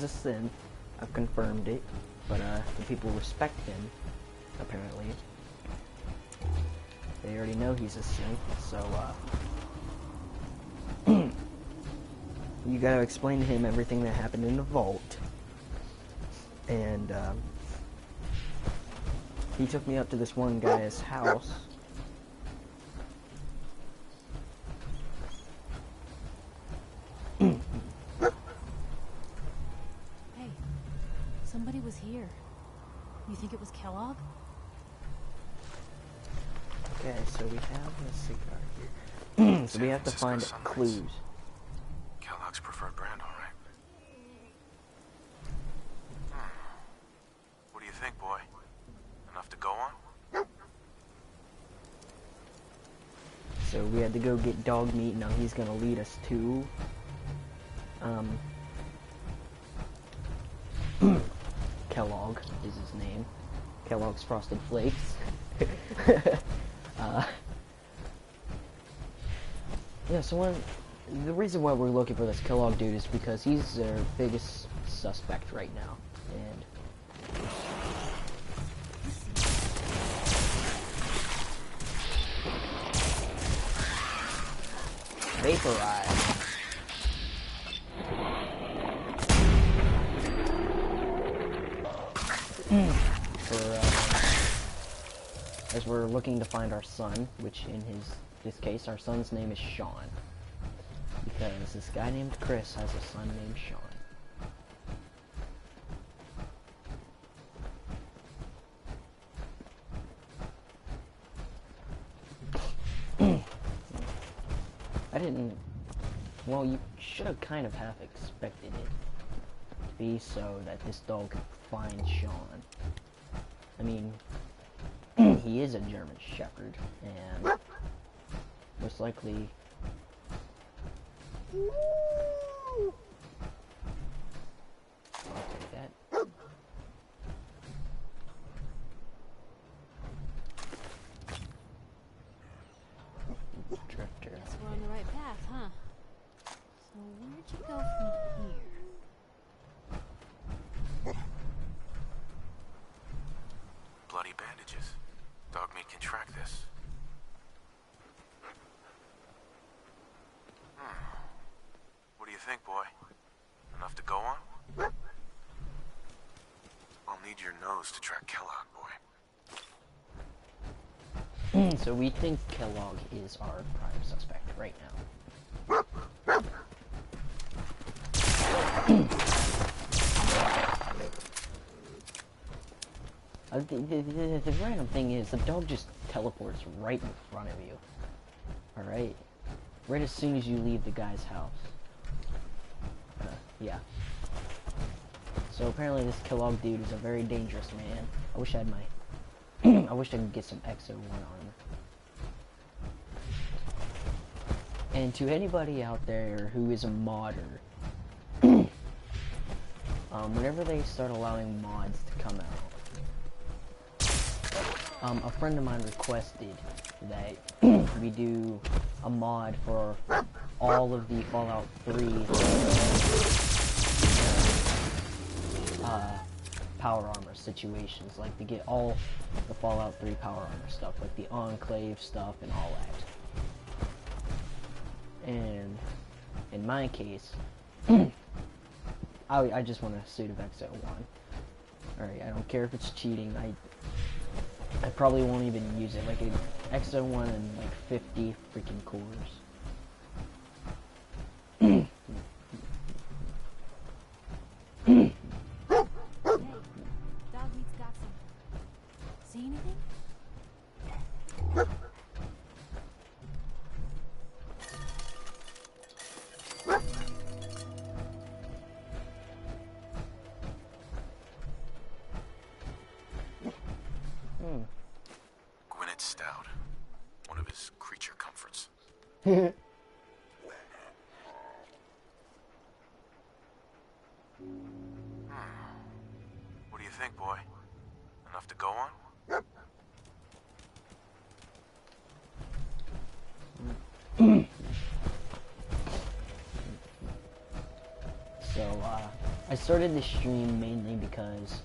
is a synth. I've confirmed it, but the people respect him, apparently. They already know he's a synth, so you gotta explain to him everything that happened in the vault. And he took me up to this one guy's house. Somebody was here. You think it was Kellogg? Okay, so we have a cigar here. So we have to find clues. Kellogg's preferred brand, all right. What do you think, boy? Enough to go on? So we had to go get dog meat. Now he's gonna lead us to Kellogg is his name. Kellogg's Frosted Flakes. Yeah, so the reason why we're looking for this Kellogg dude is because he's our biggest suspect right now. And vaporize. As we're looking to find our son, which in this case, our son's name is Shaun. Because this guy named Chris has a son named Shaun. Well, you should have kind of half expected it to be so that this dog could find Shaun. I mean, he is a German Shepherd, and most likely... I'll take that. Drifter. Guess we're on the right path, huh? So where'd you go from here? Bloody bandages. Dog meat can track this. What do you think, boy? Enough to go on? I'll need your nose to track Kellogg, boy. So we think Kellogg is our prime suspect right now. The random thing is, the dog just teleports right in front of you. Alright? Right as soon as you leave the guy's house. Yeah. So apparently this Kellogg dude is a very dangerous man. I wish I had my... I wish I could get some XO1 armor. And to anybody out there who is a modder, whenever they start allowing mods to come out, a friend of mine requested that we do a mod for all of the Fallout 3 power armor situations, like to get all the Fallout 3 power armor stuff, like the Enclave stuff and all that. And in my case, I just want a suit of XO1. Alright, I don't care if it's cheating, I probably won't even use it, like an XO1 and like 50 freaking cores. See anything? Gwyneth Stout. One of his creature comforts. What do you think, boy? Enough to go on? So, I started this stream mainly because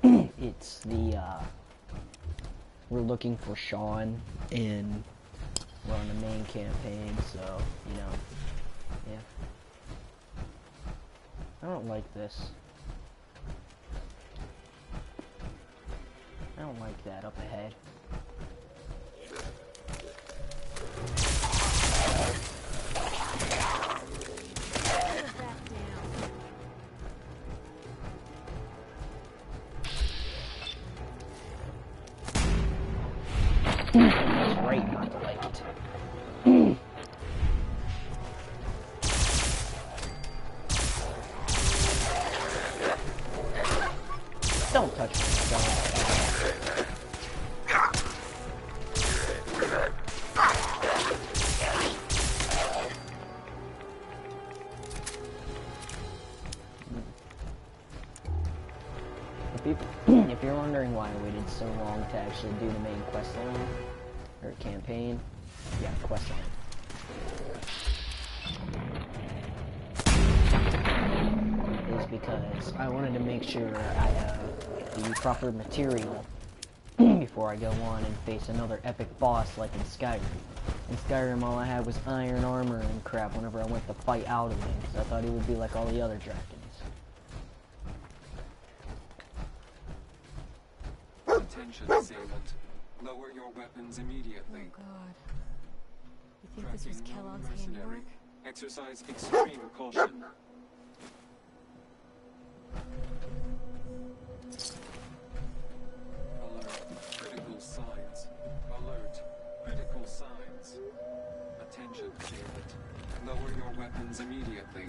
it's the, we're looking for Shaun, and we're on the main campaign, so, you know, yeah. I don't like this. I don't like that up ahead. It's right not to like it. Don't touch me, If you're wondering why I waited so long to actually do the main quest line, or campaign, yeah, quest line. Is because I wanted to make sure I have the proper material before I go on and face another epic boss like in Skyrim. In Skyrim, all I had was iron armor and crap whenever I went to fight out of him, because I thought he would be like all the other dragons. Attention, assailant. Lower your weapons immediately. Oh god. You think this was Kellogg's handiwork? Exercise extreme caution. Alert. Critical signs. Alert. Critical signs. Attention, assailant. Lower your weapons immediately.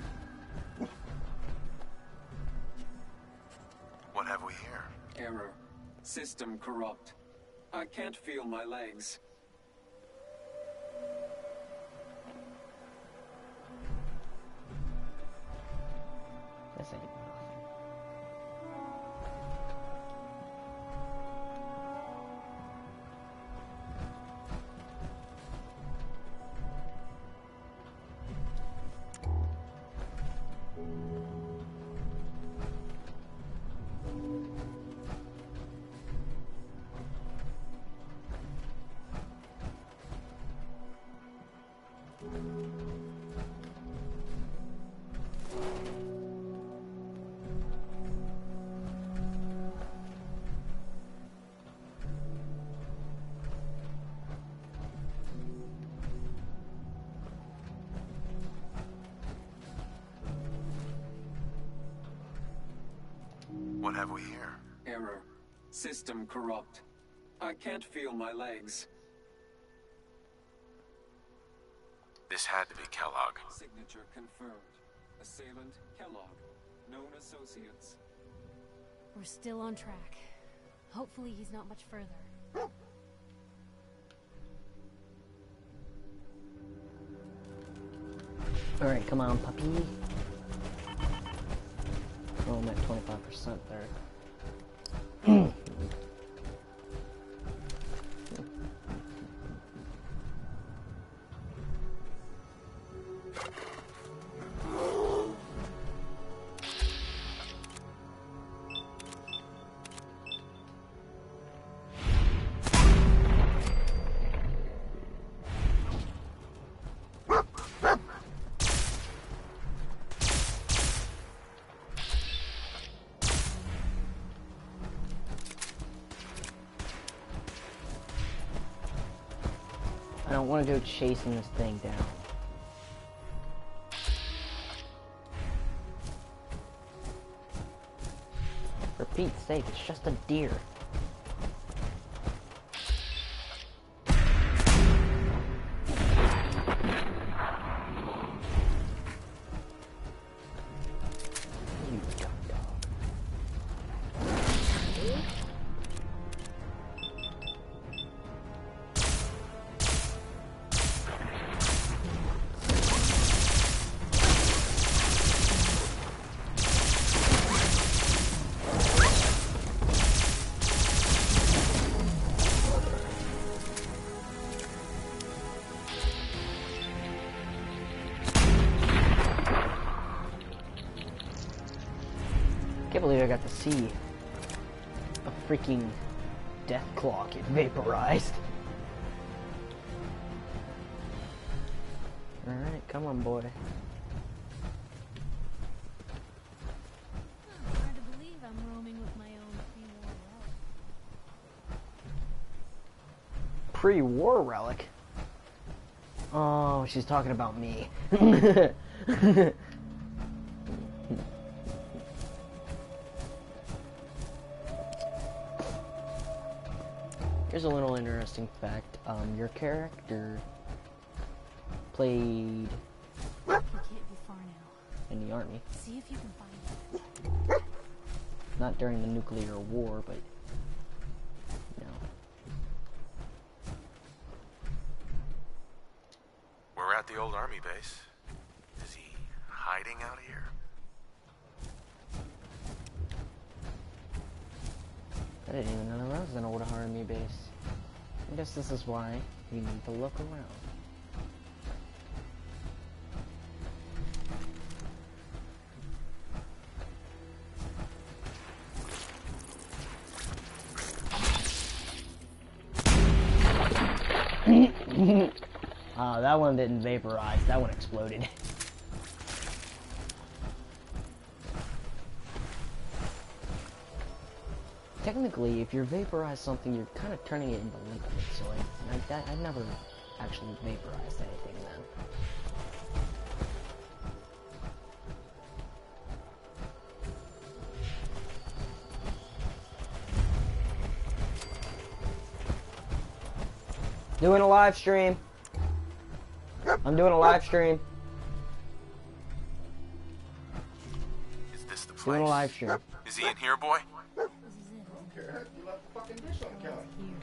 What have we here? Error. System corrupt. I can't feel my legs. This ain't nothing. What have we here? Error. System corrupt. I can't feel my legs. This had to be Kellogg. Signature confirmed. Assailant Kellogg. Known associates. We're still on track. Hopefully he's not much further. Alright, come on, puppy. Oh, I'm at 25% there. I don't want to go chasing this thing down. For Pete's sake, it's just a deer. You dumb dog. Can't believe I got to see a freaking death claw get vaporized. Alright, come on, boy. Hard to believe I'm roaming with my own Pre-war relic? Oh, she's talking about me. Here's a little interesting fact. Your character played You can't be far now. in the army. See if you can find it. Not during the nuclear war, but you know. We're at the old army base. Is he hiding out here? I didn't even know that was an old army base. I guess this is why we need to look around. That one didn't vaporize, that one exploded. Technically, if you vaporize something, you're kind of turning it into liquid, so I never actually vaporized anything then. Doing a live stream. I'm doing a live stream. Is this the place? Doing a live stream. Is he in here, boy? This is it. Okay, you left the fucking dish on the counter. Here.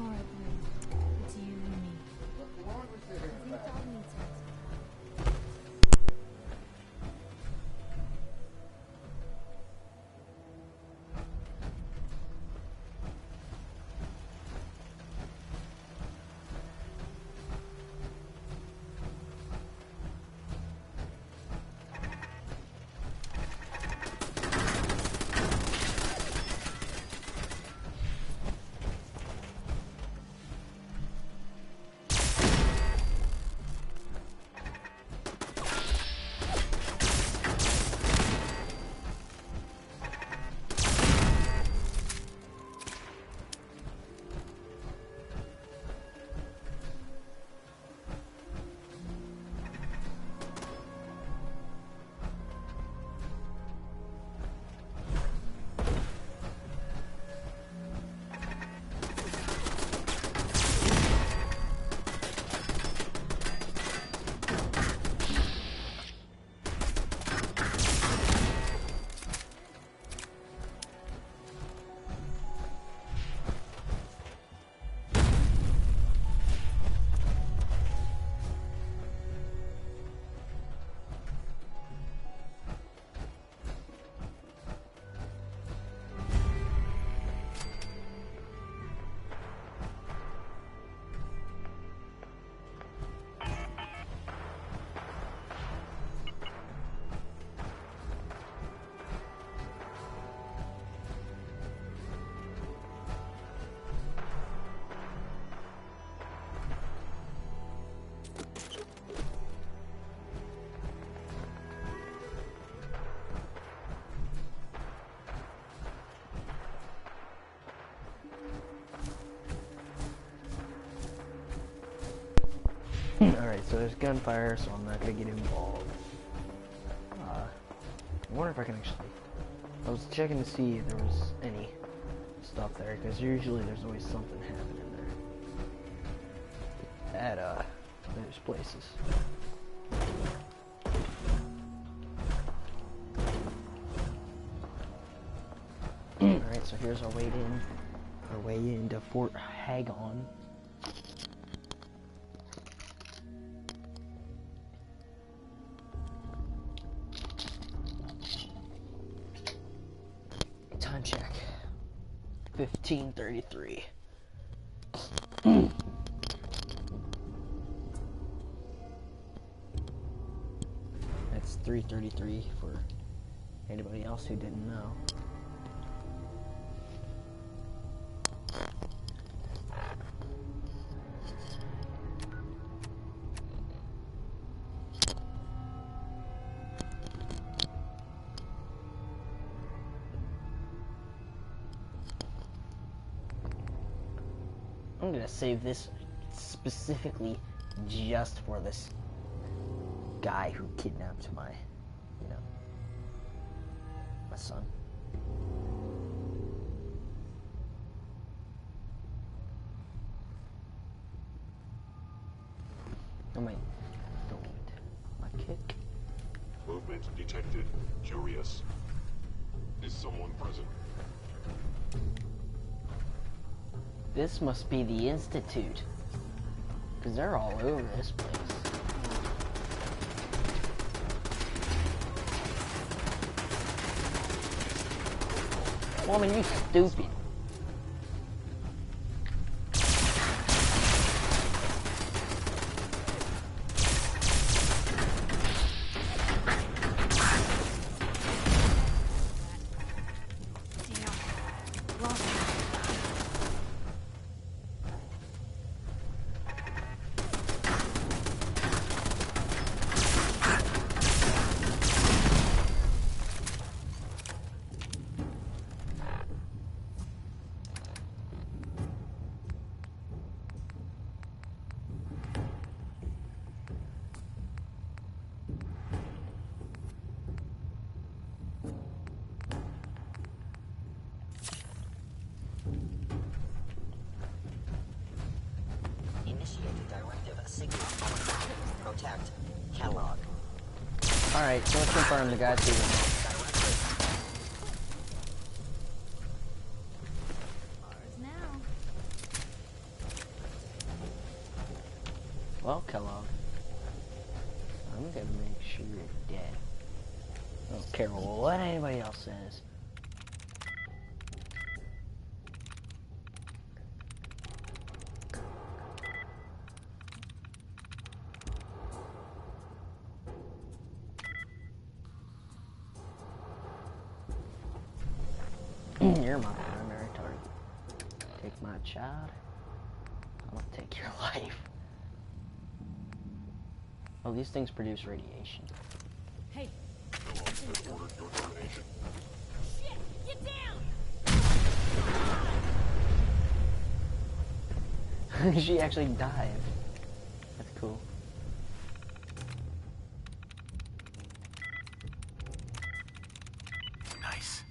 Alright, Blue. It's you and me. Look, the laundry's there in the You back. don't need to. Alright, so there's gunfire, so I'm not gonna get involved. I wonder if I can actually... I was checking to see if there was any stuff there, because usually there's always something happening there. At, those places. Alright, so here's our way in. Our way into Fort Hagon. Time check. 15:33. That's 3:33 for Anybody else who didn't know. I'm gonna save this specifically just for this guy who kidnapped my, you know, my son. I might delete my kick. Movement detected. Curious. Is someone present? This must be the Institute, because they're all over this place. Woman, you stupid. Protect. Catalog. Alright, so let's confirm the guy's here. Ours now. Well, Kellogg, I'm gonna make sure you're dead. I don't care what anybody else says. You're my primary target. Take my child. I'm gonna take your life. Oh, these things produce radiation. Hey, No one has ordered your termination. shit! Get down! She actually died. That's cool. Nice.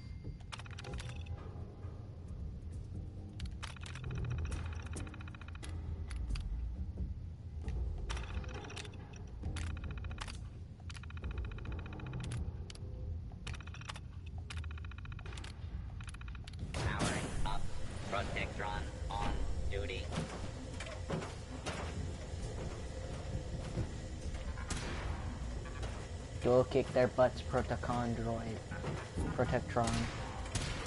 Powering up. Protectron on duty. Go kick their butts, Protocon droid. Protectron.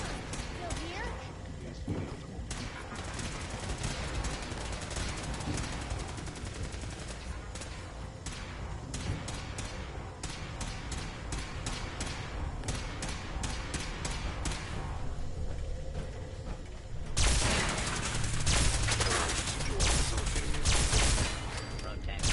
Still here? Protect.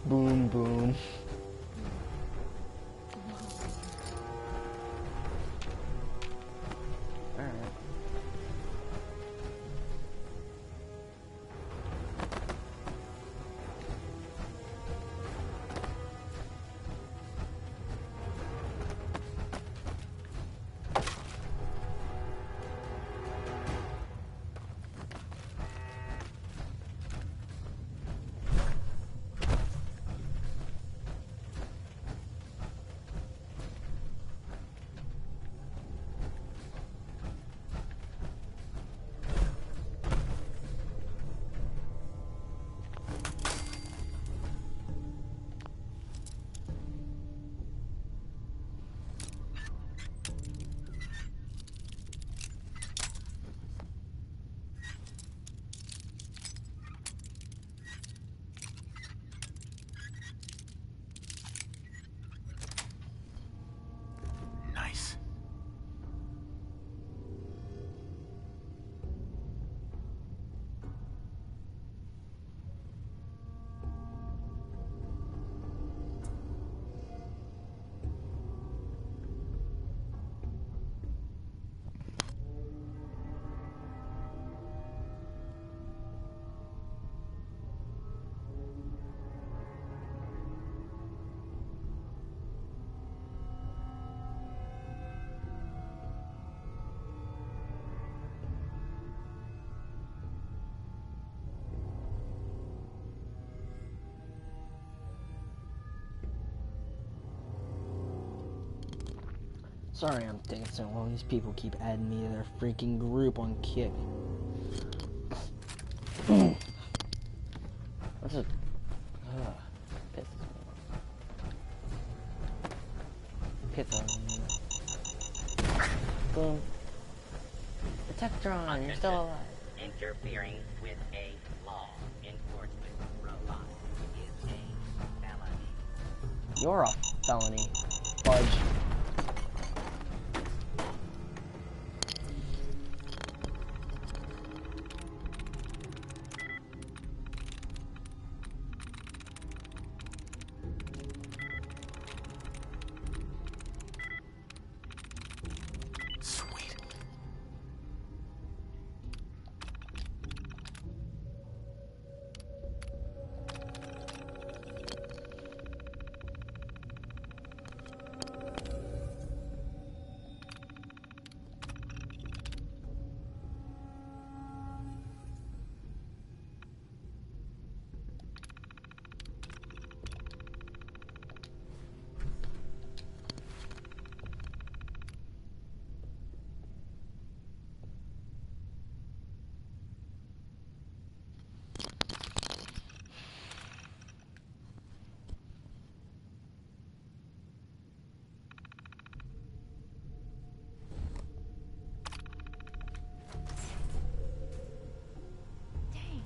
Boom, boom. Alright. Sorry I'm taking so long. These people keep adding me to their freaking group on Kick. What's it? Pisses me off. Piss on me. Boom. Protectron, you're still alive. Interfering with a law enforcement robot is a felony. You're a felony. Fudge. Sweet. Dang.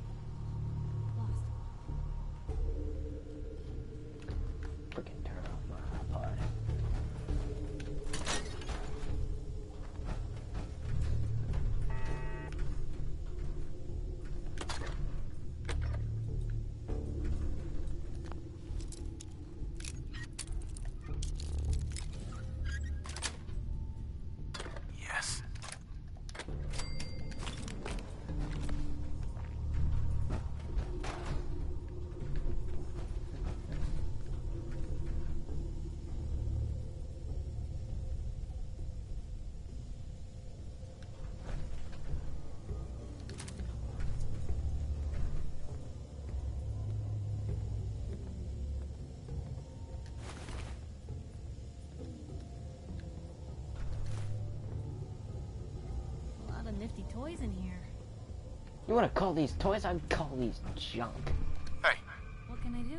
Lost. Freaking turn off my iPod. Yes. A lot of nifty toys in here. You wanna call these toys? I'd call these junk. Hey, What can I do?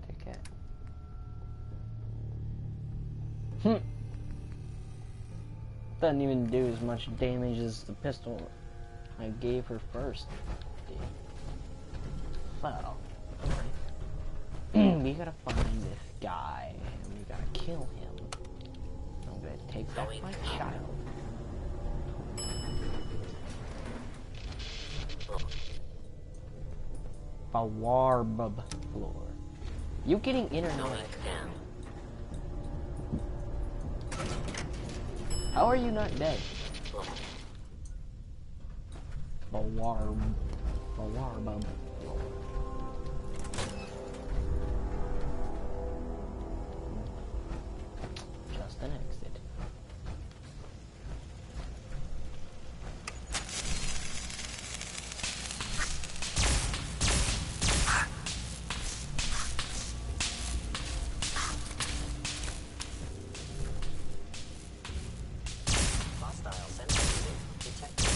Take it. Hmm. Doesn't even do as much damage as the pistol I gave her first. Did. So, we gotta find this guy and we gotta kill him. I'm gonna take back my child. Bawarb floor. You getting internet? How are you not dead? Bawarb floor. Just an exit. Hostile sensor detected.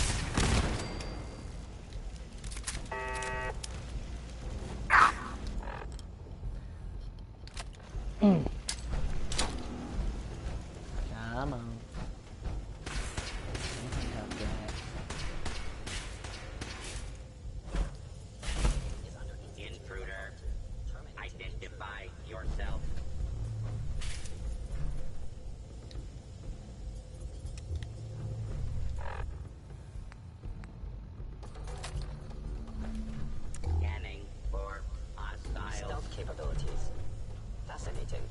Come on. Intruder, identify yourself. Scanning for hostiles. Stealth capabilities. Fascinating.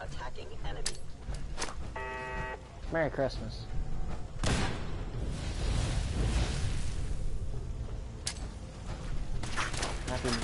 Attacking enemy. Merry Christmas. Happy New Year.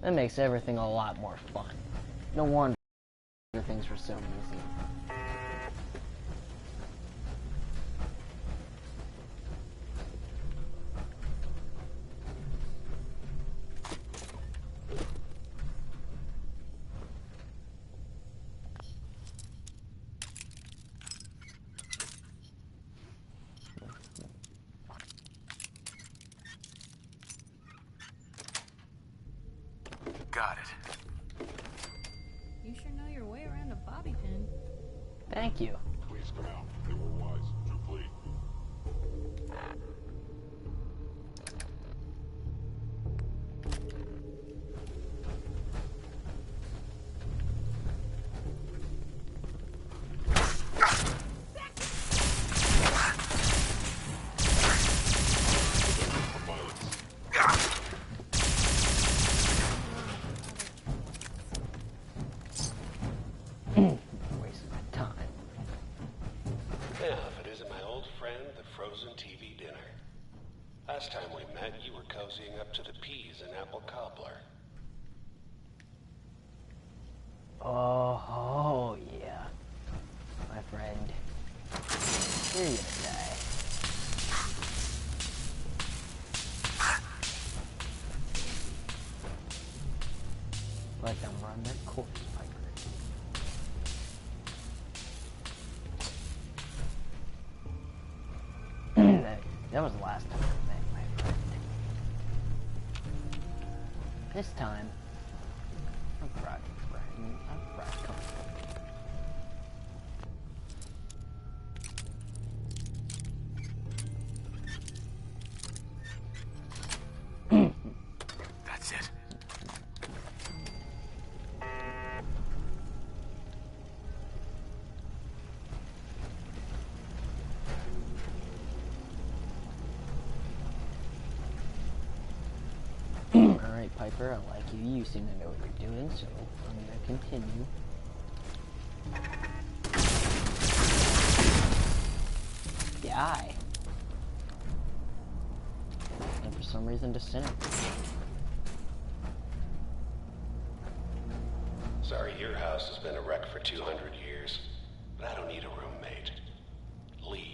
That makes everything a lot more fun. No wonder things were so easy. Got it. You sure know your way around a bobby pin. Thank you. Please come out. They were wise to flee. Wasting my time. Yeah, if it isn't my old friend, the frozen TV dinner. Last time we met, you were cozying up to the peas and apple cobbler. Oh, yeah. My friend. You're gonna die. Let them run their course, Piper. That was the last time I met my friend. This time, I'm brought friend. I'm brought comfort. That's it. Alright, Piper, I like you. You seem to know what you're doing, so I'm gonna continue. Die. And for some reason, disintegrate. Sorry, your house has been a wreck for 200 years, but I don't need a roommate. Leave.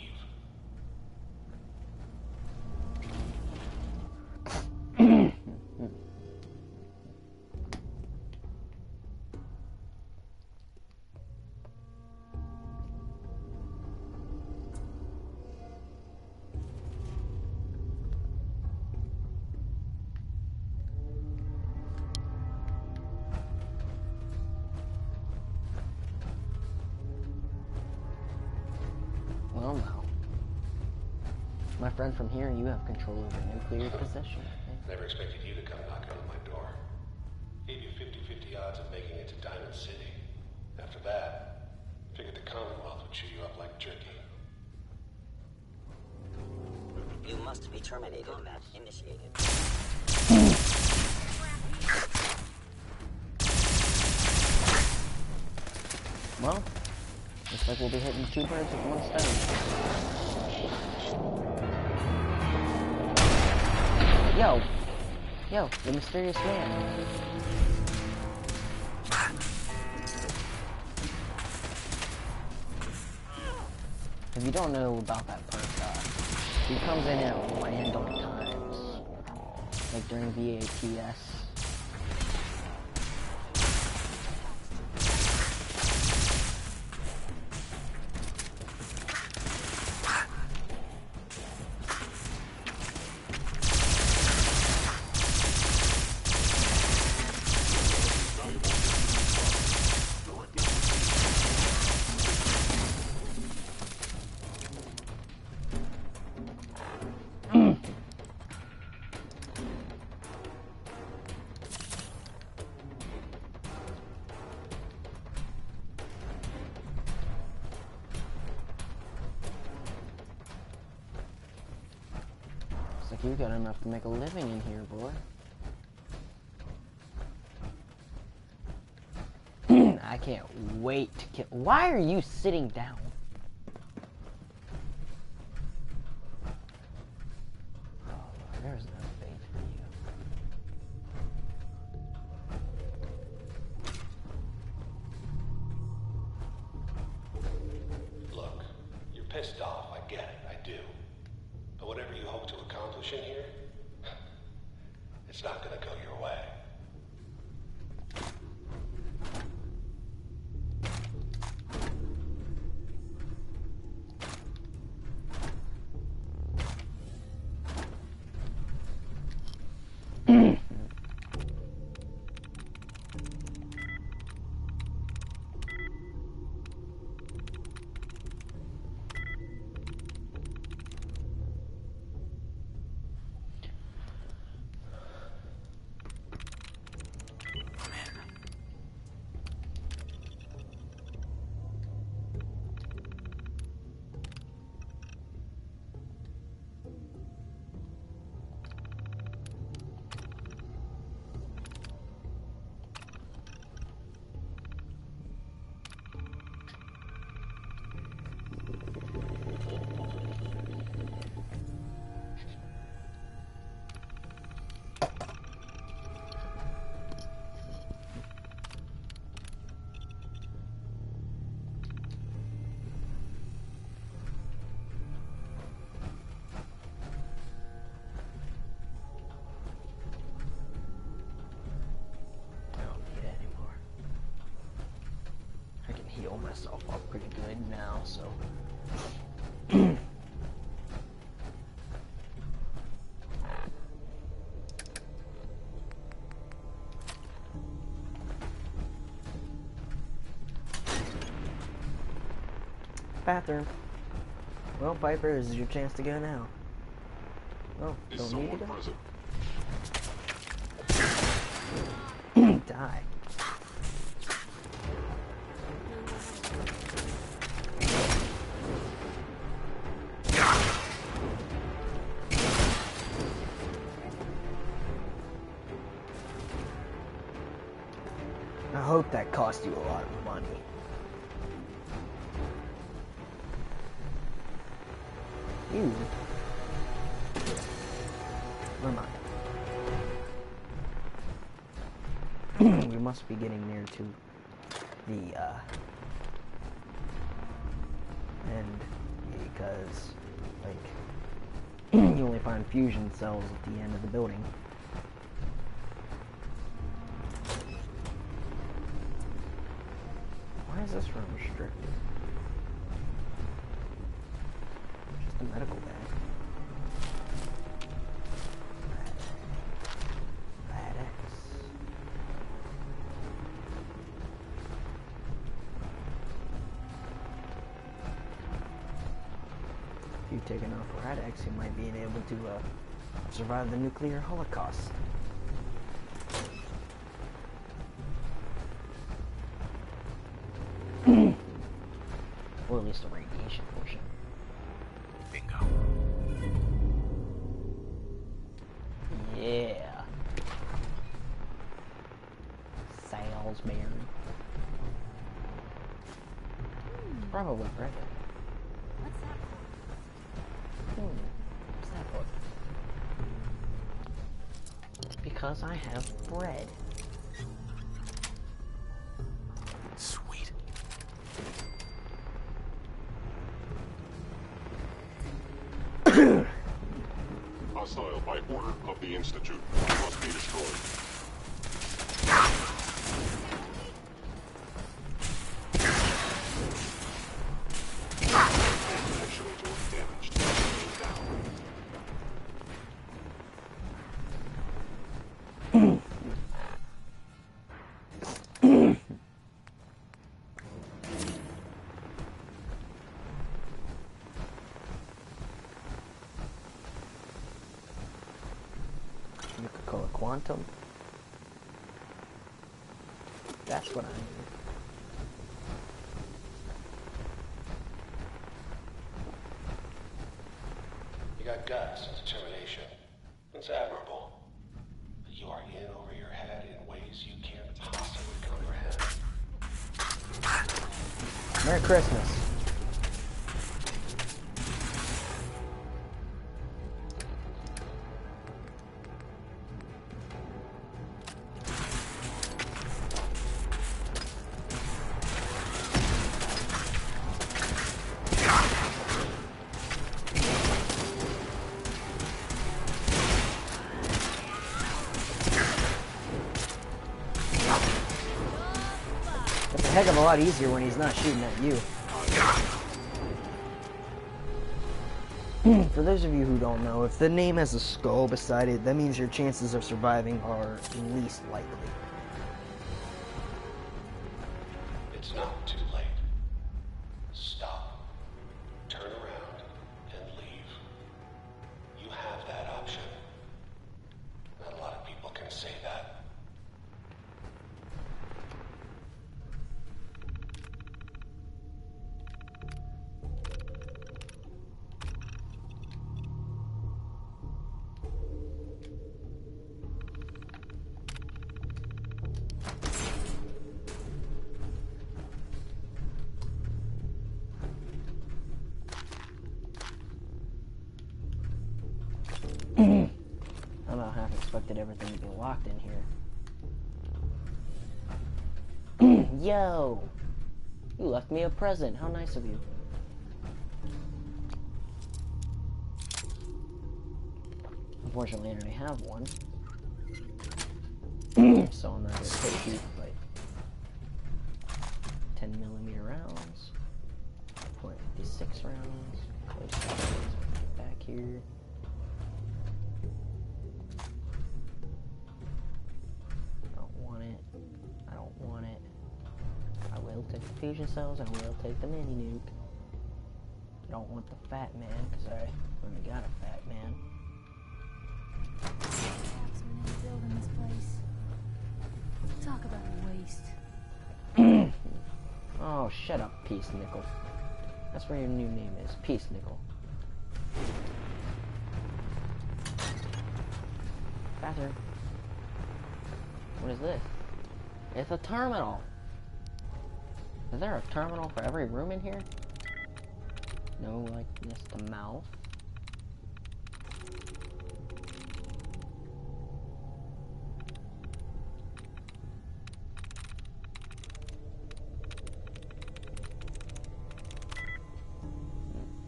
Well, now. My friend, from here, you have control over nuclear possession, I think. Never expected you to come knocking on my door. Gave you 50-50 odds of making it to Diamond City. After that, figured the Commonwealth would chew you up like jerky. You must be terminated. Combat initiated. Well, looks like we'll be hitting 2 birds with 1 stone. Yo, the mysterious man. If you don't know about that perk, he comes in at random times, like during VATS. Looks like you got enough to make a living in here, boy. I can't wait to kill. Why are you sitting down? Oh, there's no fate for you. pissed off, I get it, I do. But whatever you hope to accomplish in here, it's not gonna go your way. Heal myself up pretty good now, so bathroom. Well, Piper, this is your chance to go now. Oh, Is don't need to someone go. present? Die. I hope that cost you a lot of money. Ew. Never mind. We must be getting near to the end, because like you only find fusion cells at the end of the building. Why is this room restricted? Just a medical bag. Rad X. If you take enough Rad X, you might be able to survive the nuclear holocaust. Or at least the radiation portion. Bingo. Yeah. Salisbury. Probably bread. What's that for? What's that for? Because I have bread. Sweet. Hostile by order of the Institute. Must be destroyed. Actually, damaged. Down. You could call it quantum. That's what I need. You got guts and determination. It's admirable. But you are in over your head in ways you can't possibly comprehend. Merry Christmas. heck of a lot easier when he's not shooting at you. For those of you who don't know, if the name has a skull beside it, that means your chances of surviving are least likely. It's not too late. Stop. Turn around and leave. You have that option. Not a lot of people can say that. I about half expected everything to be locked in here. Yo! You left me a present. How nice of you. Unfortunately, I already have one. So I'm not going to take you, but 10mm rounds. .56 rounds. Close back here. Take the fusion cells, and we'll take the mini nuke. I don't want the fat man, because I already got a fat man. Building this place. Talk about a waste. Oh, shut up, Peace Nickel. That's where your new name is, Peace Nickel. Bathroom. What is this? It's a terminal. Is there a terminal for every room in here? No likeness to mouth.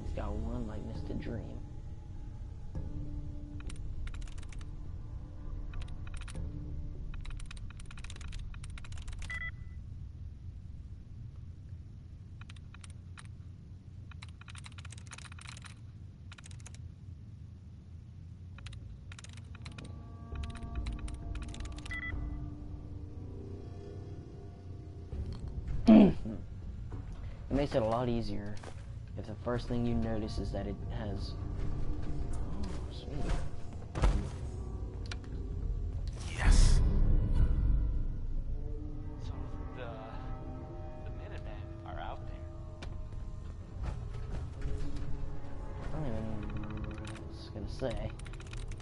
He's got one likeness to dream. It makes it a lot easier if the first thing you notice is that it has... Oh, sweet. Yes. So the Minutemen are out there. I don't even know what I was gonna say.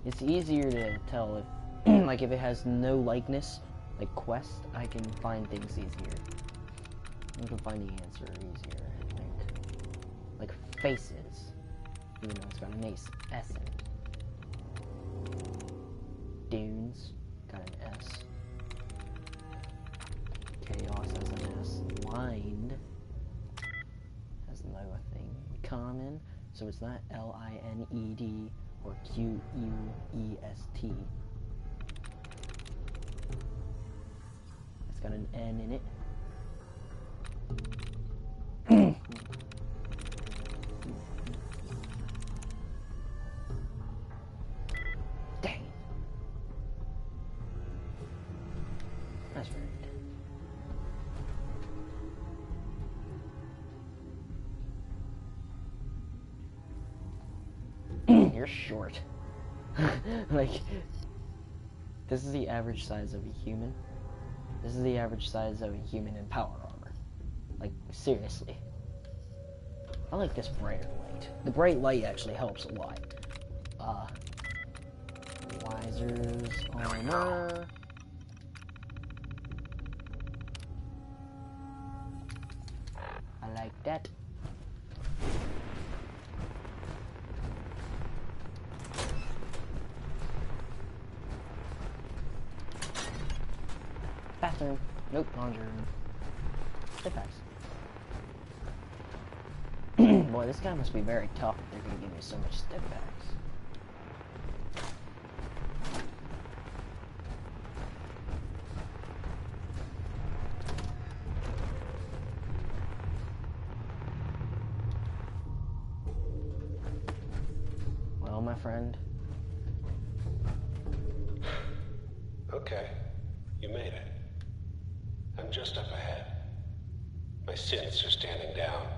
It's easier to tell if, like, if it has no likeness, like quest, I can find things easier. I can find the answer easier, I think. Like faces, even though it's got an S in it. Dunes, got an S. Chaos has an S. Lined has no thing in common, so it's not L-I-N-E-D or Q-U-E-S-T. It's got an N in it. Dang. That's rude. You're short. Like, this is the average size of a human. This is the average size of a human in power armor. Like, seriously. I like this brighter light. The bright light actually helps a lot. Wiser's armor. I like that. Bathroom. Nope, laundry room. Step packs. Boy, this guy must be very tough if they're gonna give me so much step packs. friend. Okay, you made it. I'm just up ahead. My sins are standing down.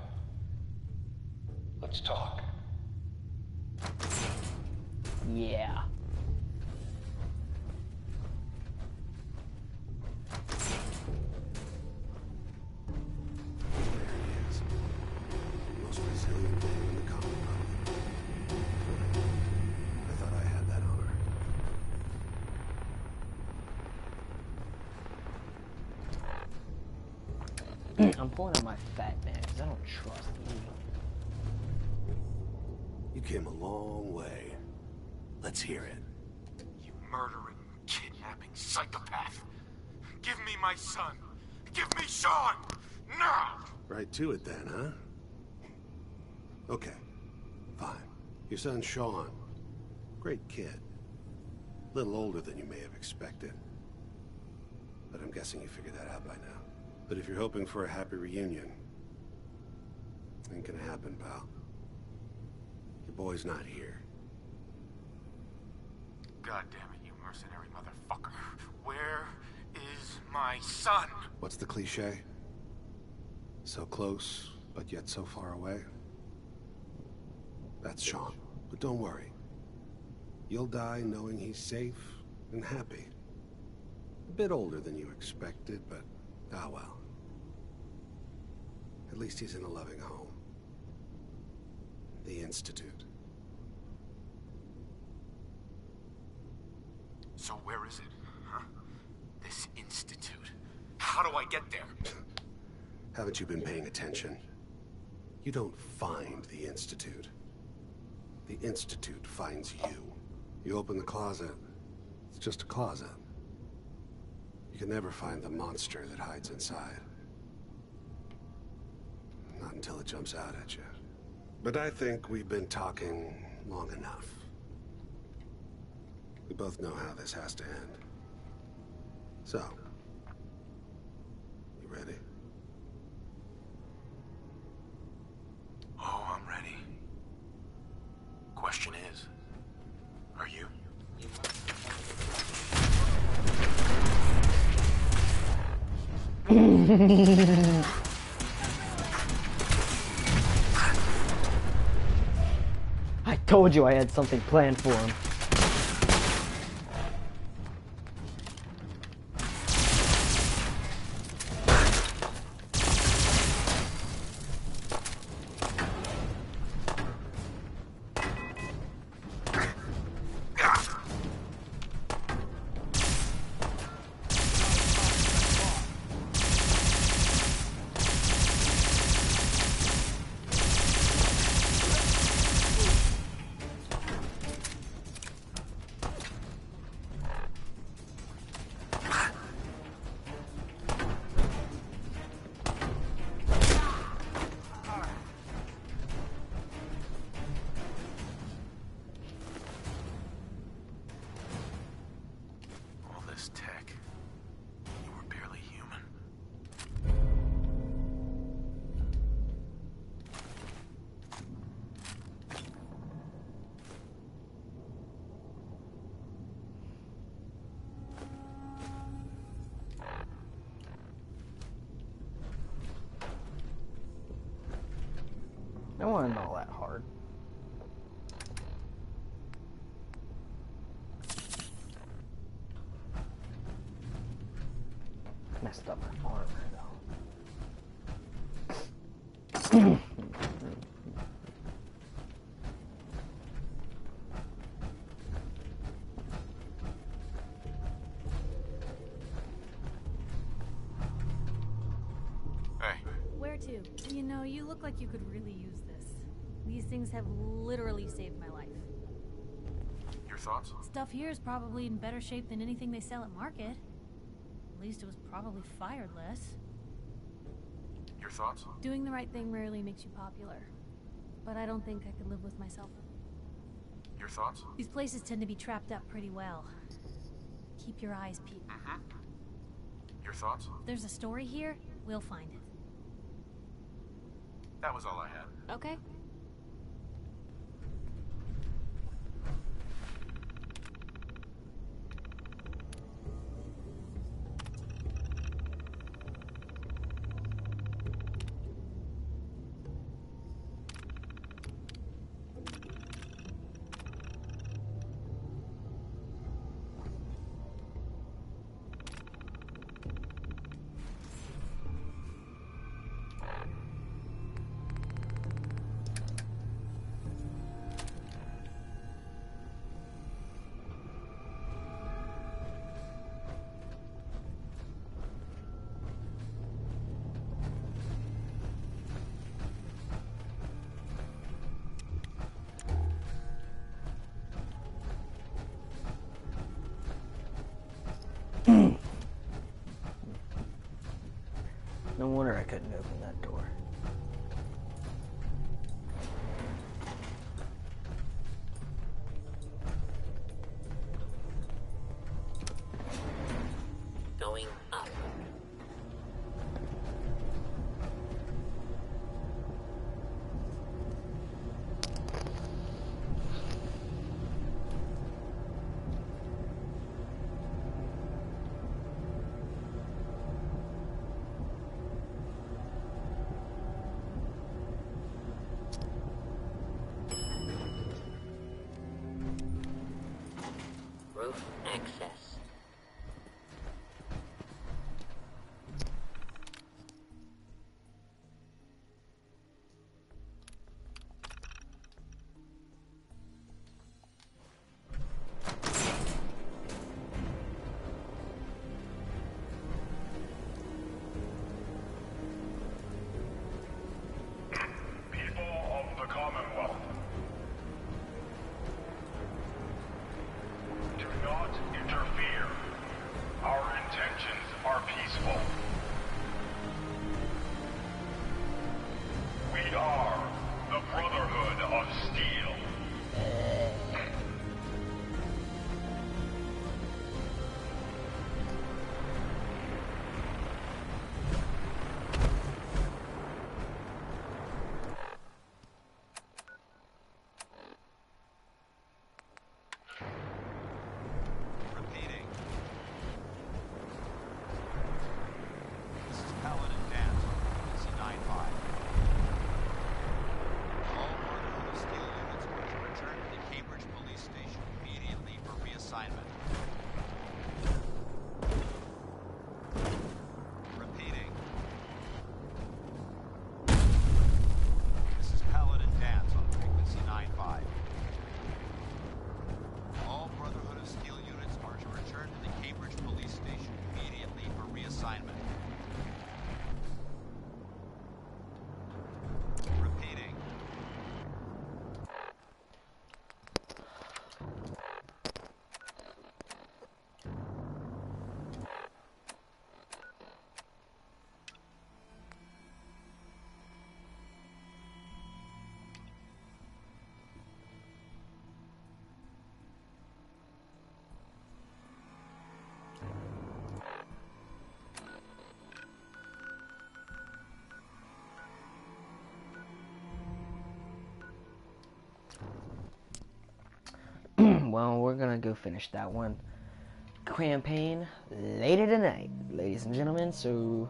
Let's talk. Yeah. Most resilient man in the Commonwealth. I thought I had that honor. I'm pulling out my fat man because I don't trust you. You came a long way. Let's hear it. You murdering, kidnapping psychopath. Give me my son. Give me Shaun! Now! Right to it then, huh? Okay. Fine. Your son, Shaun. Great kid. Little older than you may have expected. But I'm guessing you figured that out by now. But if you're hoping for a happy reunion, ain't gonna happen, pal. Your boy's not here. God damn it, you mercenary motherfucker. Where is my son? What's the cliche? So close, but yet so far away? That's Shaun. But don't worry. You'll die knowing he's safe and happy. A bit older than you expected, but ah well. At least he's in a loving home. The Institute. So where is it, huh? This institute. How do I get there? Haven't you been paying attention? You don't find the Institute. The Institute finds you. You open the closet, it's just a closet. You can never find the monster that hides inside. Not until it jumps out at you. But I think we've been talking long enough. We both know how this has to end. So, you ready? Oh, I'm ready. Question is, are you? I told you I had something planned for him. All this tech. You were barely human. It wasn't all that hard. Messed up my armor though. Hey, Where to? You know, you look like you could really use this. These things have literally saved my life. your thoughts? Stuff here is probably in better shape than anything they sell at market. At least it was probably fired less. Your thoughts? Doing the right thing rarely makes you popular. But I don't think I could live with myself. Your thoughts? These places tend to be trapped up pretty well. Keep your eyes peeled. Your thoughts? If there's a story here, we'll find it. That was all I had. Okay. No wonder I couldn't open that door. Going up. Roof access. People of the Commonwealth, do not interfere. Our intentions are peaceful. We are the Brotherhood of Steel. Repeating. This is Paladin Dance on frequency 95. All Brotherhood of Steel units are to return to the Cambridge Police Station immediately for reassignment. Repeating. This is Paladin Dance on frequency 95. All Brotherhood of Steel units are to return to the Cambridge Police Station immediately for reassignment. Repeating. Well, we're gonna go finish that one campaign later tonight, ladies and gentlemen. So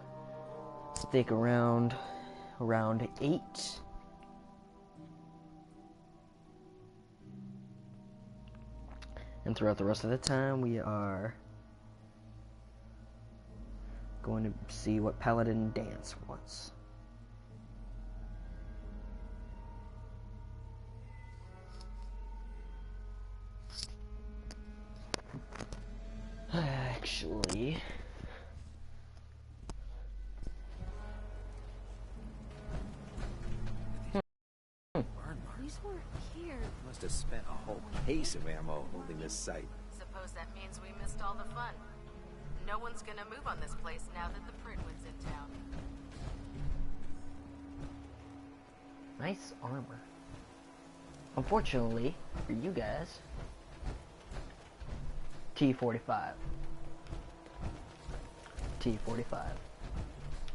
stick around 8. And throughout the rest of the time, we are going to see what Paladin Dance wants. Actually, These weren't here. Must have spent a whole case of ammo holding this site. Suppose that means we missed all the fun. No one's gonna move on this place now that the Pridwood's in town. nice armor. Unfortunately, for you guys, T45. T45.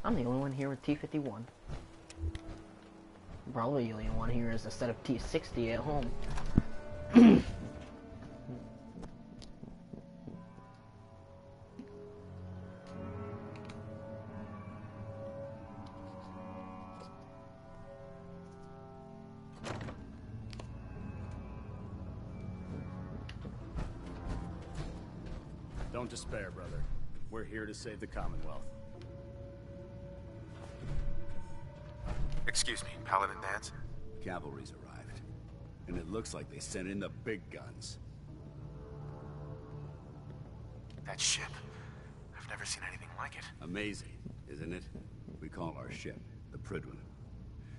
I'm the only one here with T51. Probably the only one here is a set of T60 at home. Don't despair, brother. We're here to save the Commonwealth. Excuse me, Paladin Dance? Cavalry's arrived. And it looks like they sent in the big guns. That ship. I've never seen anything like it. Amazing, isn't it? We call our ship the Pridwood.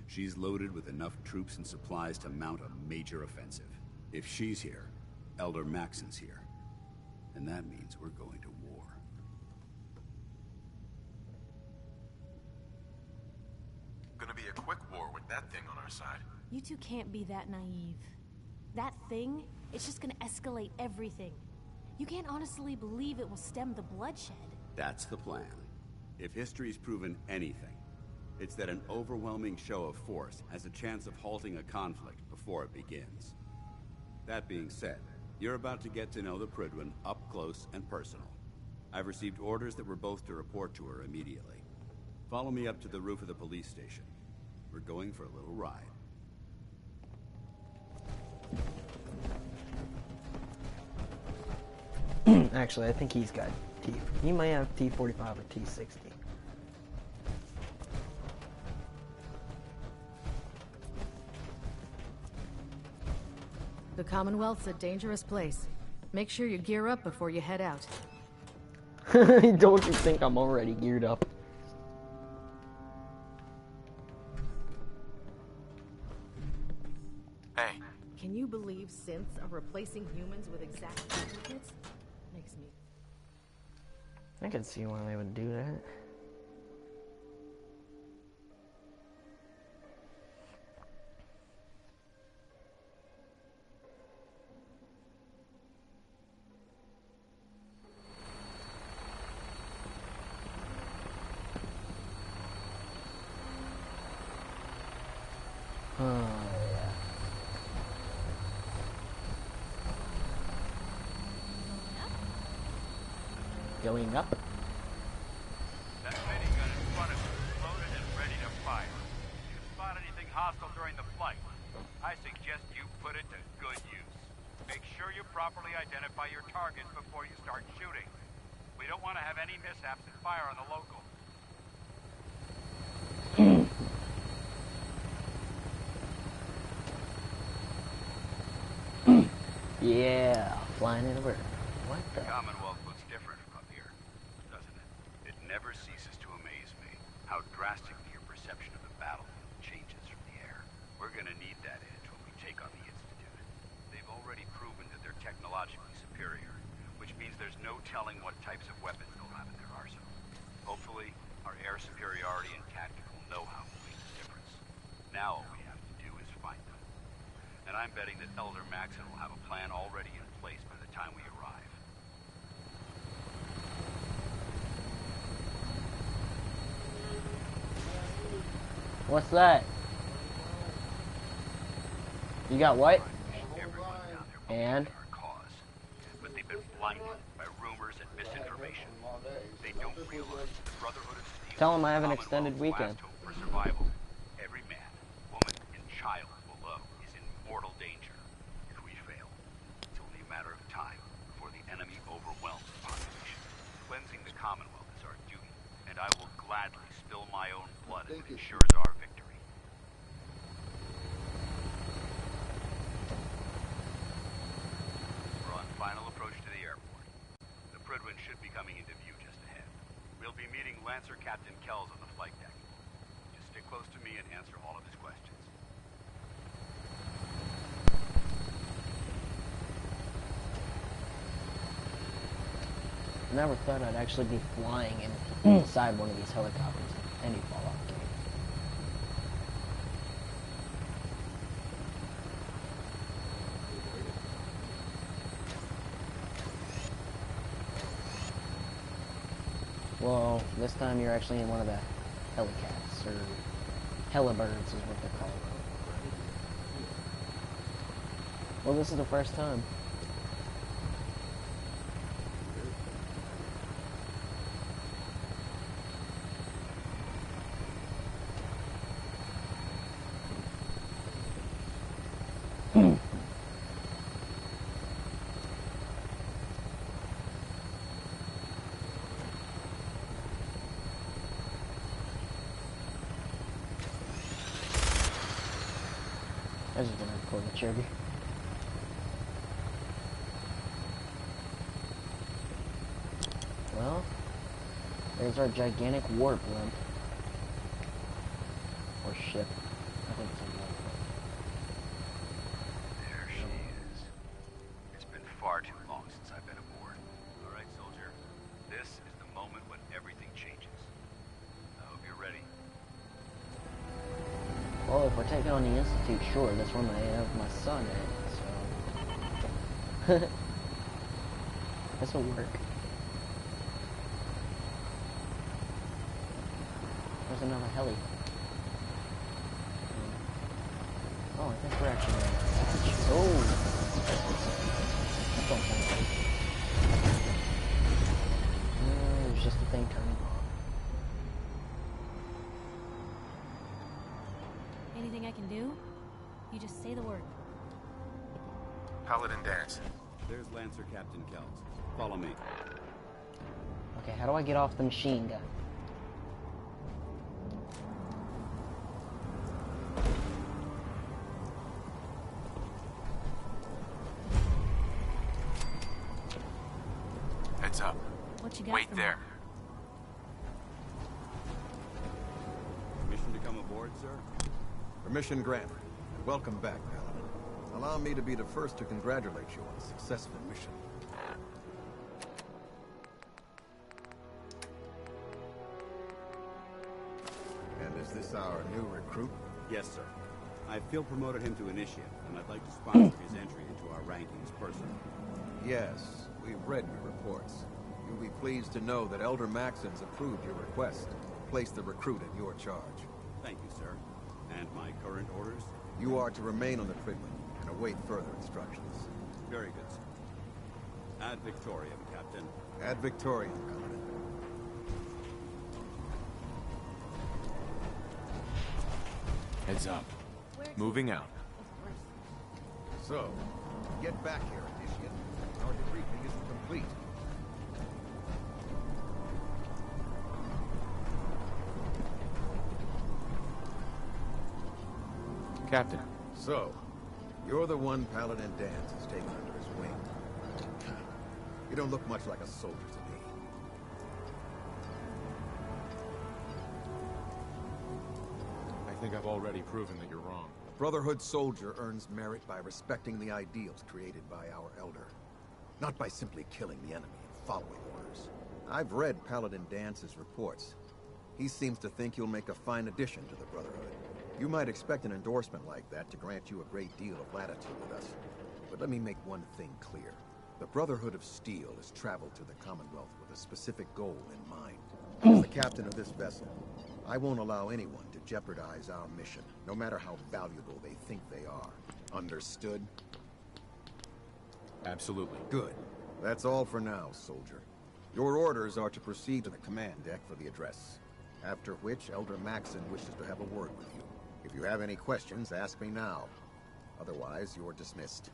She's loaded with enough troops and supplies to mount a major offensive. If she's here, Elder Maxon's here. And that means we're going to war. be a quick war with that thing on our side. You two can't be that naive. That thing, it's just gonna escalate everything. You can't honestly believe it will stem the bloodshed. That's the plan. If history's proven anything, it's that an overwhelming show of force has a chance of halting a conflict before it begins. That being said, you're about to get to know the Prydwen up close and personal. I've received orders that we're both to report to her immediately. Follow me up to the roof of the police station. We're going for a little ride. Actually, I think he's got T. He might have T-45 or T-60. The Commonwealth's a dangerous place. Make sure you gear up before you head out. Don't you think I'm already geared up? Hey. Can you believe synths are replacing humans with exact duplicates? Makes me... I can see why they would do that. Yeah. Going up? That minigun in front of you is loaded and ready to fire. If you spot anything hostile during the flight, I suggest you put it to good use. Make sure you properly identify your targets before you start shooting. We don't want to have any mishaps and fire on the local. Yeah, flying in a bird. What the? Commonwealth looks different from up here, doesn't it? It never ceases to amaze me how drastically your perception of the battlefield changes from the air. We're gonna need that edge when we take on the Institute. They've already proven that they're technologically superior, which means there's no telling what types of weapons they'll have in their arsenal. Hopefully, our air superiority and tactical know-how will make the difference. Now all we have to do is find them. And I'm betting that Elder Maxon will have a plan already in place by the time we arrive. What's that? You got what? And? But they've been blinded by rumors and misinformation. They don't realize the Brotherhood of Steel. Tell them I have an extended weekend. For survival, every man, woman, and child below is in mortal danger. If we fail, it's only a matter of time before the enemy overwhelms the population. Cleansing the Commonwealth is our duty, and I will gladly spill my own blood if it ensures our victory. We're on final approach to the airport. The Prydwen should be coming into view just ahead. We'll be meeting Lancer Captain Kells on the flight deck. Just stick close to me and answer all of his questions. Never thought I'd actually be flying inside one of these helicopters in any Fallout game. Well, this time you're actually in one of the Helicats, or Helibirds is what they're called. Well, this is the first time. I was just gonna pull the trigger. Well, there's our gigantic warp blimp. Or ship. I think it's a warp blimp. There she is. It's been far too long since I've been aboard. All right, soldier. This is the moment when everything changes. I hope you're ready. if we're taking on the Institute, sure, that's where I have my son at, so... This'll work. There's another heli. Oh, I think we're actually going to catch. Oh! That's all fun. It was just a thing turning on. Anything I can do? You just say the word. Paladin dance. There's Lancer Captain Kells. Follow me. Okay, how do I get off the machine gun? Heads up. What you got? Wait there. Permission to come aboard, sir? Permission granted. And welcome back, Paladin. Allow me to be the first to congratulate you on a successful mission. And is this our new recruit? Yes, sir. I feel promoted him to initiate, and I'd like to sponsor his entry into our rankings personally. Yes, we've read your reports. You'll be pleased to know that Elder Maxon's approved your request to place the recruit in your charge. Thank you, sir. And my current orders? You are to remain on the Prydwen and await further instructions. Very good, sir. Ad Victoriam, Captain. Ad Victoriam, Paladin. Heads up. Moving out. So, get back here, Initiate. Our debriefing isn't complete. Captain. So, you're the one Paladin Dance has taken under his wing. You don't look much like a soldier to me. I think I've already proven that you're wrong. A Brotherhood soldier earns merit by respecting the ideals created by our Elder, not by simply killing the enemy and following orders. I've read Paladin Dance's reports. He seems to think you'll make a fine addition to the Brotherhood. You might expect an endorsement like that to grant you a great deal of latitude with us. But let me make one thing clear. The Brotherhood of Steel has traveled to the Commonwealth with a specific goal in mind. As the captain of this vessel, I won't allow anyone to jeopardize our mission, no matter how valuable they think they are. Understood? Absolutely. Good. That's all for now, soldier. Your orders are to proceed to the command deck for the address. After which, Elder Maxon wishes to have a word with you. If you have any questions, ask me now. Otherwise, you're dismissed.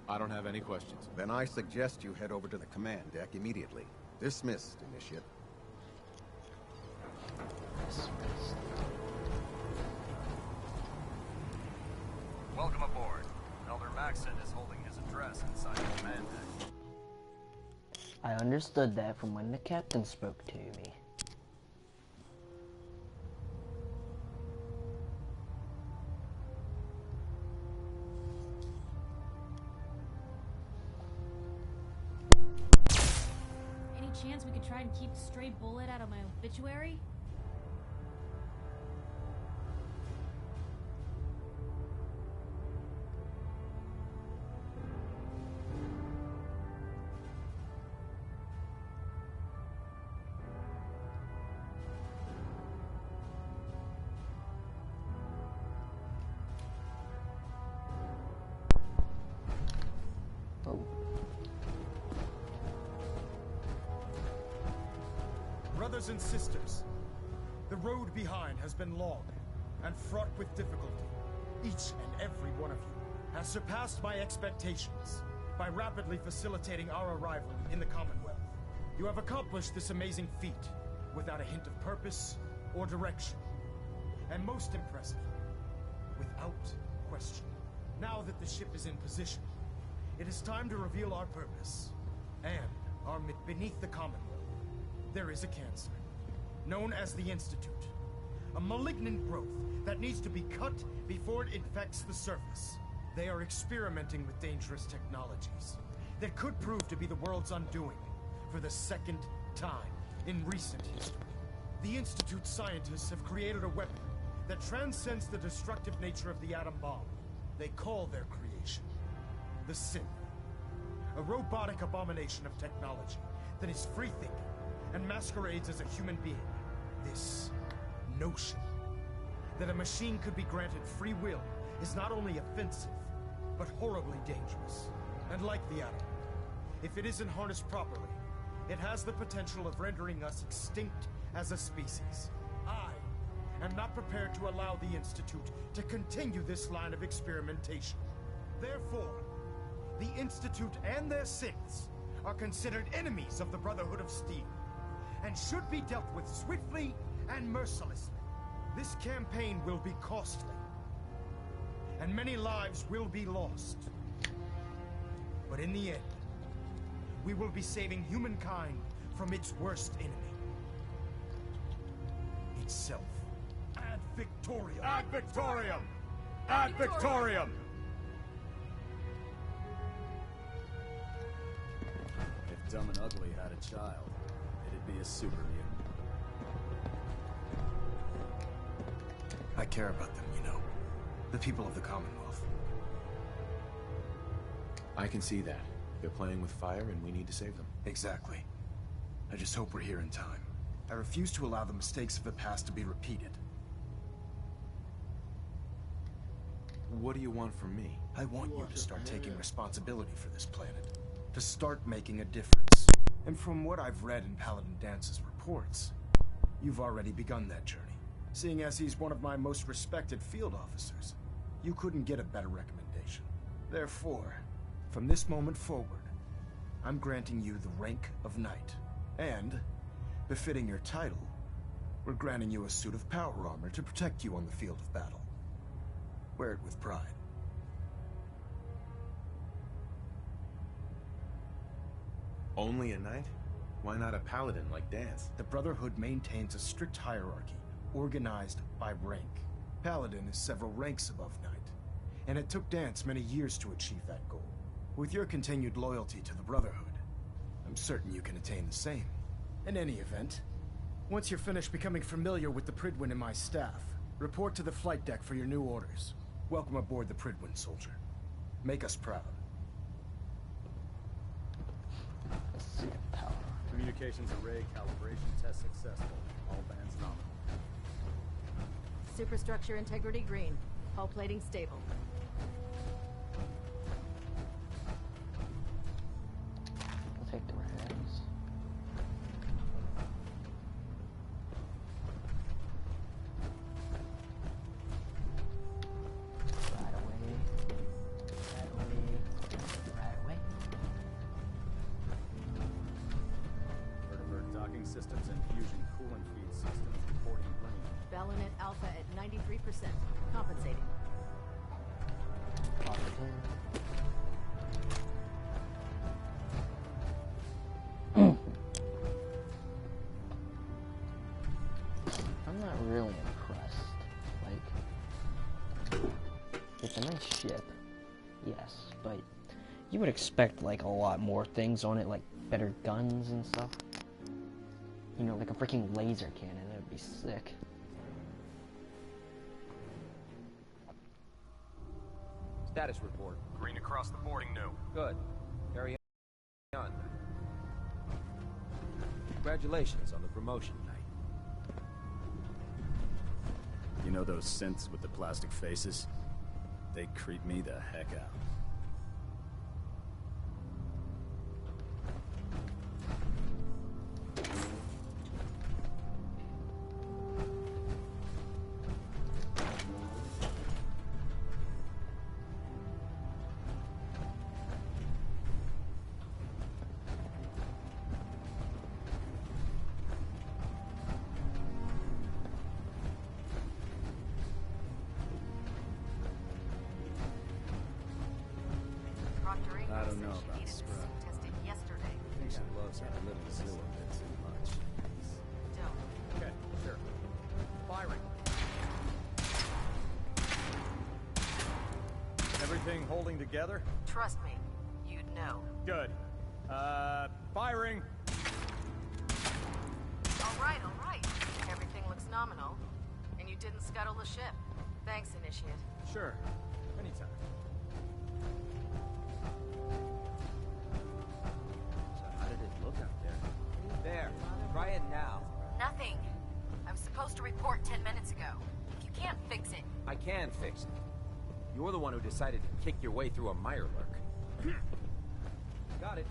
I don't have any questions. Then I suggest you head over to the command deck immediately. Dismissed, Initiate. Welcome aboard. Elder Maxon is holding his address inside the command deck. I understood that from when the captain spoke to me. Any chance we could try and keep a stray bullet out of my obituary? Brothers and sisters, the road behind has been long and fraught with difficulty. Each and every one of you has surpassed my expectations by rapidly facilitating our arrival in the Commonwealth. You have accomplished this amazing feat without a hint of purpose or direction. And most impressive, without question. Now that the ship is in position, it is time to reveal our purpose and our beneath the Commonwealth. There is a cancer, known as the Institute. A malignant growth that needs to be cut before it infects the surface. They are experimenting with dangerous technologies that could prove to be the world's undoing for the second time in recent history. The Institute scientists have created a weapon that transcends the destructive nature of the atom bomb. They call their creation the Synth. A robotic abomination of technology that is free-thinking and masquerades as a human being. This notion that a machine could be granted free will is not only offensive, but horribly dangerous. And like the atom, if it isn't harnessed properly, it has the potential of rendering us extinct as a species. I am not prepared to allow the Institute to continue this line of experimentation. Therefore, the Institute and their synths are considered enemies of the Brotherhood of Steel, and should be dealt with swiftly and mercilessly. This campaign will be costly, and many lives will be lost. But in the end, we will be saving humankind from its worst enemy. Itself. Ad Victoriam! Ad Victoriam! Ad Victoriam! If Dumb and Ugly had a child, it'd be a super mutant. I care about them, you know. The people of the Commonwealth. I can see that. They're playing with fire and we need to save them. Exactly. I just hope we're here in time. I refuse to allow the mistakes of the past to be repeated. What do you want from me? I want you to start taking responsibility for this planet. To start making a difference. And from what I've read in Paladin Dance's reports, you've already begun that journey. Seeing as he's one of my most respected field officers, you couldn't get a better recommendation. Therefore, from this moment forward, I'm granting you the rank of Knight. And, befitting your title, we're granting you a suit of power armor to protect you on the field of battle. Wear it with pride. Only a knight? Why not a paladin like Dance? The Brotherhood maintains a strict hierarchy, organized by rank. Paladin is several ranks above Knight, and it took Dance many years to achieve that goal. With your continued loyalty to the Brotherhood, I'm certain you can attain the same. In any event, once you're finished becoming familiar with the Pridwin and my staff, report to the flight deck for your new orders. Welcome aboard the Pridwin, soldier. Make us proud. Communications array calibration test successful. All bands nominal. Superstructure integrity green. Hull plating stable. I'll take the rags. Right away. Right away. Right away. Vertibird docking systems and fusion coolant feed systems reporting green. Balonet Alpha at 93%. Compensating. I'm not really impressed. Like, it's a nice ship, yes, but you would expect like a lot more things on it, like better guns and stuff. You know, like a freaking laser cannon. That would be sick. Status report. Green across the boarding new. Good. Carry on. Congratulations on the promotion, Knight. You know those synths with the plastic faces? They creep me the heck out. I don't know about Scrub. Tested yesterday. I think she loves her little zoo a bit too much. Don't. Okay, sure. Firing. Everything holding together? Trust me, you'd know. Good. Firing. All right, all right. didn't scuttle the ship. Thanks, Initiate. Sure. Anytime. So how did it look out there? There. Try it now. Nothing. I was supposed to report 10 minutes ago. If you can't fix it... I can fix it. You're the one who decided to kick your way through a mirelurk. Got it.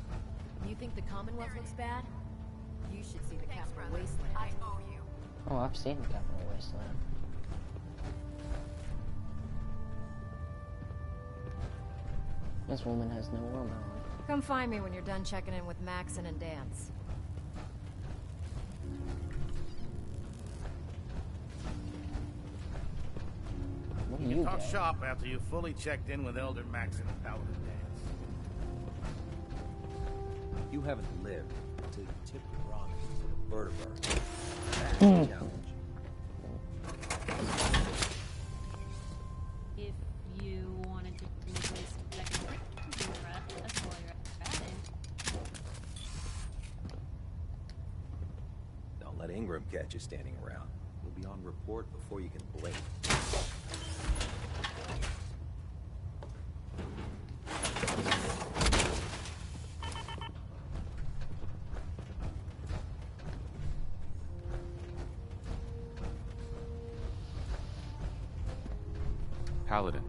You think the Commonwealth looks bad? You should see the Thanks, Capital brother. Wasteland. I owe you. Oh, I've seen the Capital Wasteland. This woman has no armor on. Come find me when you're done checking in with Maxon and Dance. What do You you can talk get? shop after you've fully checked in with Elder Maxon and Paladin Dance. You haven't lived until you tip the rock into the vertebrae. That's a challenge. If you wanted to replace second that's all you're at it. Don't let Ingram catch you standing around. You'll be on report before you can blink. Paladin.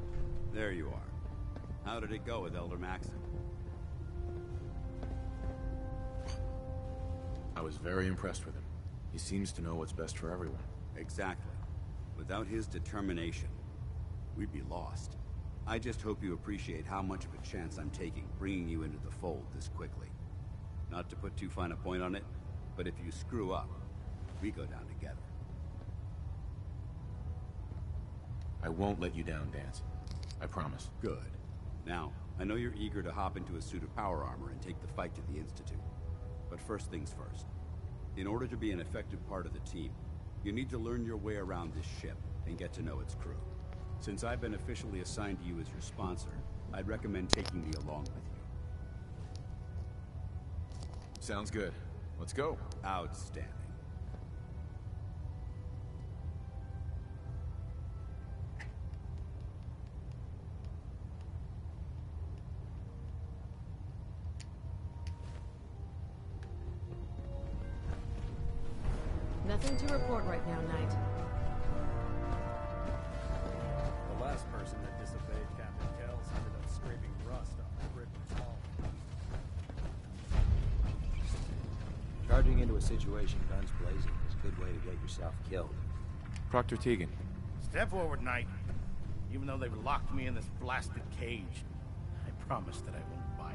There you are. How did it go with Elder Maxon? I was very impressed with him. He seems to know what's best for everyone. Exactly. Without his determination, we'd be lost. I just hope you appreciate how much of a chance I'm taking bringing you into the fold this quickly. Not to put too fine a point on it, but if you screw up, we go down together. I won't let you down, Dance. I promise. Good. Now, I know you're eager to hop into a suit of power armor and take the fight to the Institute. But first things first. In order to be an effective part of the team, you need to learn your way around this ship and get to know its crew. Since I've been officially assigned to you as your sponsor, I'd recommend taking me along with you. Sounds good. Let's go. Outstanding. Nothing to report right now, Knight. The last person that disobeyed Captain Kells ended up scraping rust off the Britain's hull. Charging into a situation guns blazing is a good way to get yourself killed. Proctor Tegan. Step forward, Knight. Even though they've locked me in this blasted cage, I promise that I won't bite.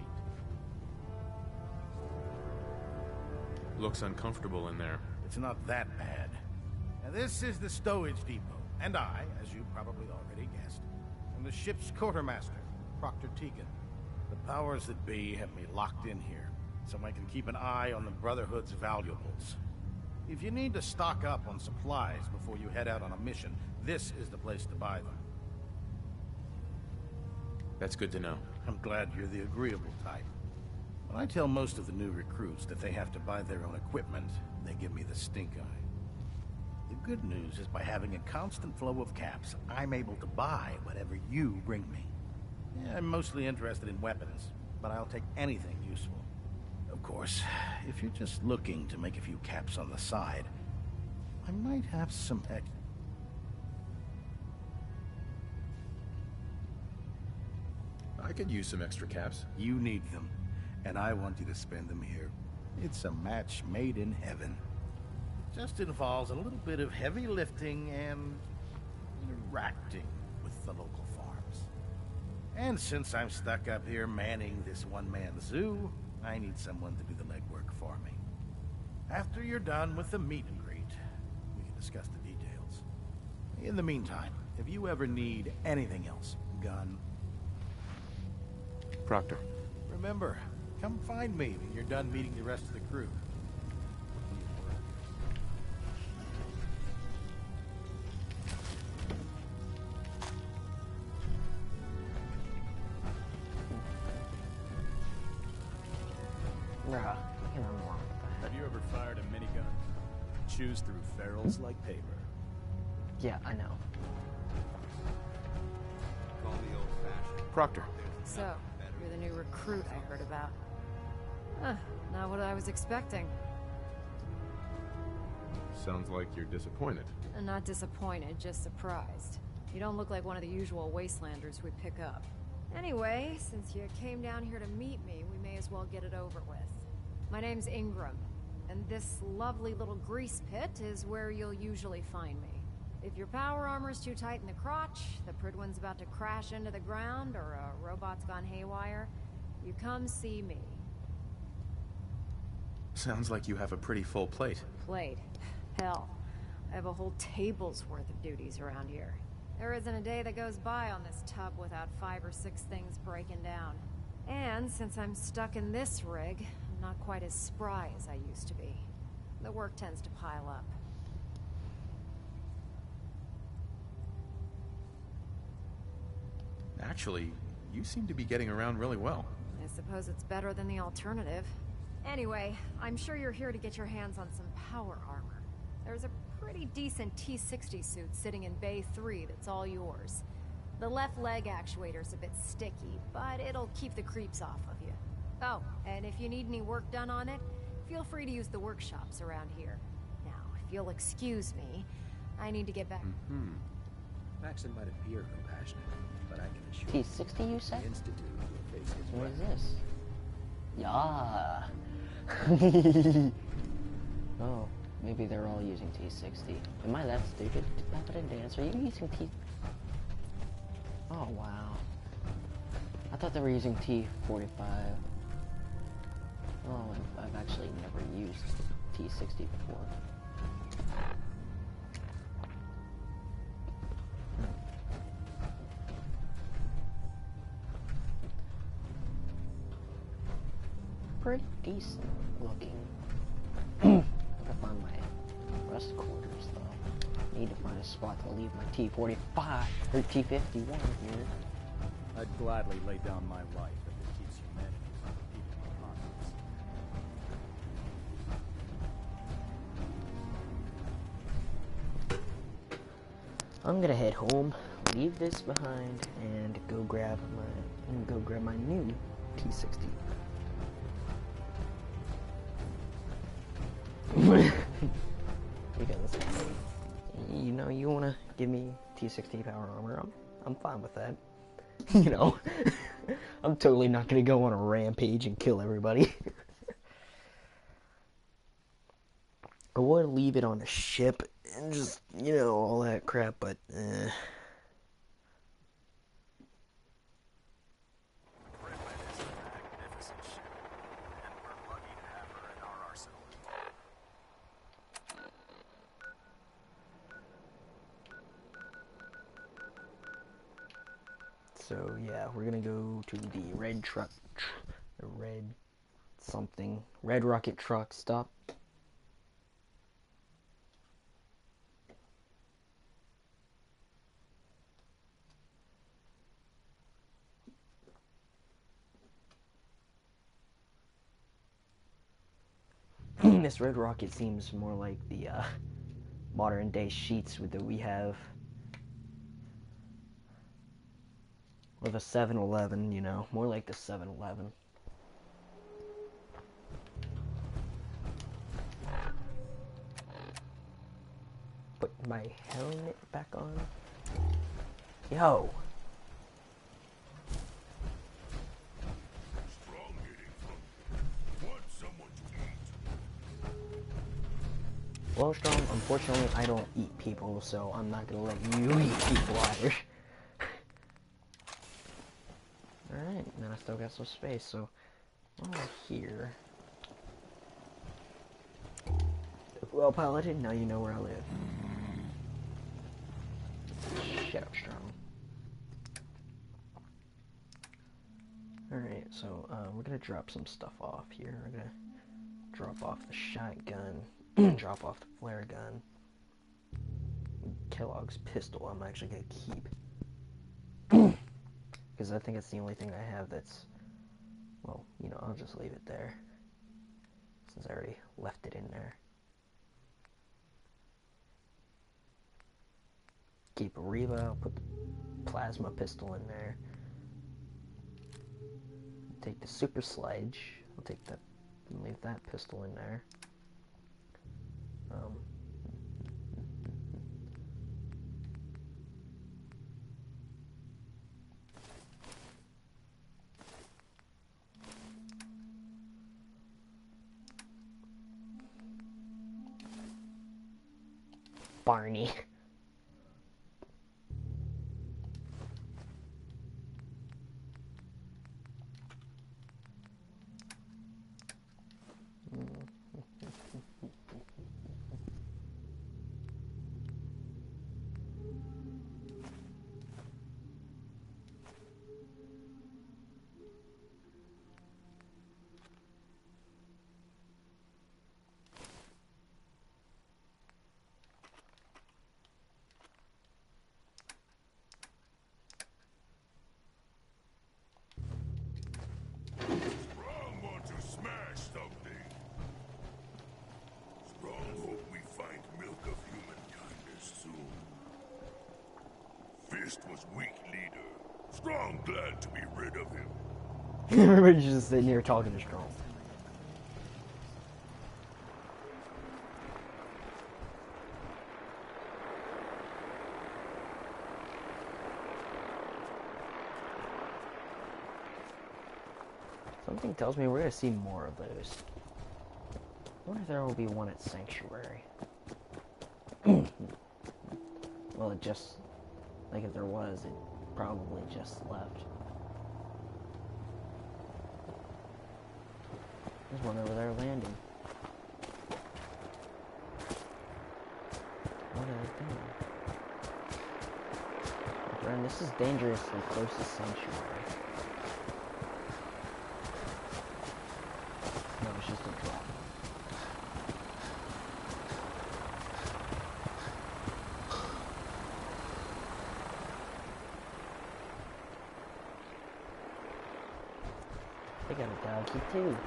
Looks uncomfortable in there. It's not that bad. Now, this is the stowage depot, and I, as you probably already guessed, am the ship's quartermaster, Proctor Tegan. The powers that be have me locked in here, so I can keep an eye on the Brotherhood's valuables. If you need to stock up on supplies before you head out on a mission, this is the place to buy them. That's good to know. I'm glad you're the agreeable type. When I tell most of the new recruits that they have to buy their own equipment, they give me the stink eye. The good news is by having a constant flow of caps, I'm able to buy whatever you bring me. Yeah, I'm mostly interested in weapons, but I'll take anything useful. Of course, if you're just looking to make a few caps on the side, I might have some I could use some extra caps. You need them, and I want you to spend them here. It's a match made in heaven. It just involves a little bit of heavy lifting and interacting with the local farms. And since I'm stuck up here manning this one-man zoo, I need someone to do the legwork for me. After you're done with the meet and greet, we can discuss the details. In the meantime, if you ever need anything else, gun, Proctor. remember, come find me when you're done meeting the rest of the crew. Bruh, I can't remember what the heck. Have you ever fired a minigun? Chews through ferrules like paper. Yeah, I know. Call me old-fashioned. Proctor. So, you're the new recruit I heard about. Huh, not what I was expecting. Sounds like you're disappointed. Not disappointed, just surprised. You don't look like one of the usual wastelanders we pick up. Anyway, since you came down here to meet me, we may as well get it over with. My name's Ingram, and this lovely little grease pit is where you'll usually find me. If your power armor's too tight in the crotch, the Pridwin's about to crash into the ground, or a robot's gone haywire, you come see me. Sounds like you have a pretty full plate. Plate? Hell, I have a whole table's worth of duties around here. There isn't a day that goes by on this tub without 5 or 6 things breaking down. And since I'm stuck in this rig, I'm not quite as spry as I used to be. The work tends to pile up. Actually, you seem to be getting around really well. I suppose it's better than the alternative. Anyway, I'm sure you're here to get your hands on some power armor. There's a pretty decent T-60 suit sitting in Bay 3 that's all yours. The left leg actuator's a bit sticky, but it'll keep the creeps off of you. Oh, and if you need any work done on it, feel free to use the workshops around here. Now, if you'll excuse me, I need to get back. Maxon might appear compassionate, but I can assure T-60 you said? the Institute will face his What is wrath. this? Yeah. Oh, maybe they're all using T-60. Am I that stupid? Paladin Dance, are you using T... Oh, wow. I thought they were using T-45. Oh, I've actually never used T-60 before. Pretty decent looking. Gotta find my rest quarters though. Need to find a spot to leave my T-45 or T-51 here. I'd gladly lay down my life if it keeps humanity from repeating the apocalypse. I'm gonna head home, leave this behind, and go grab my new T-60. Because you know, you wanna give me T-60 power armor, I'm fine with that. You know, I'm totally not gonna go on a rampage and kill everybody. I would leave it on a ship and just, you know, all that crap, but so yeah, we're gonna go to the red rocket truck stop. This red rocket seems more like the modern day sheets that we have with a 7-Eleven, you know, more like the 7-Eleven. Put my helmet back on. Yo! Well, Strong, unfortunately, I don't eat people, so I'm not gonna let you eat people either. Alright, and then I still got some space, so over here. Well, Paladin, now you know where I live. Shut up, Strong. Alright, so we're gonna drop some stuff off here. We're gonna drop off the shotgun, drop off the flare gun, Kellogg's pistol I'm actually gonna keep. Because I think it's the only thing I have that's, well, you know, I'll just leave it there, since I already left it in there. keep a Reva. I'll put the plasma pistol in there. Take the super sledge. I'll take that and leave that pistol in there. Barney. Strong want to smash something. Strong hope we find milk of humankind as soon. Fist was weak leader. Strong glad to be rid of him. Everybody's just sitting here talking to Strong. Something tells me we're gonna see more of those. I wonder if there will be one at Sanctuary. Well, it just... like if there was, it probably just left. There's one over there landing. What are they doing? My friend, this is dangerously close to Sanctuary. No, it's just a drop. They got a doggy too.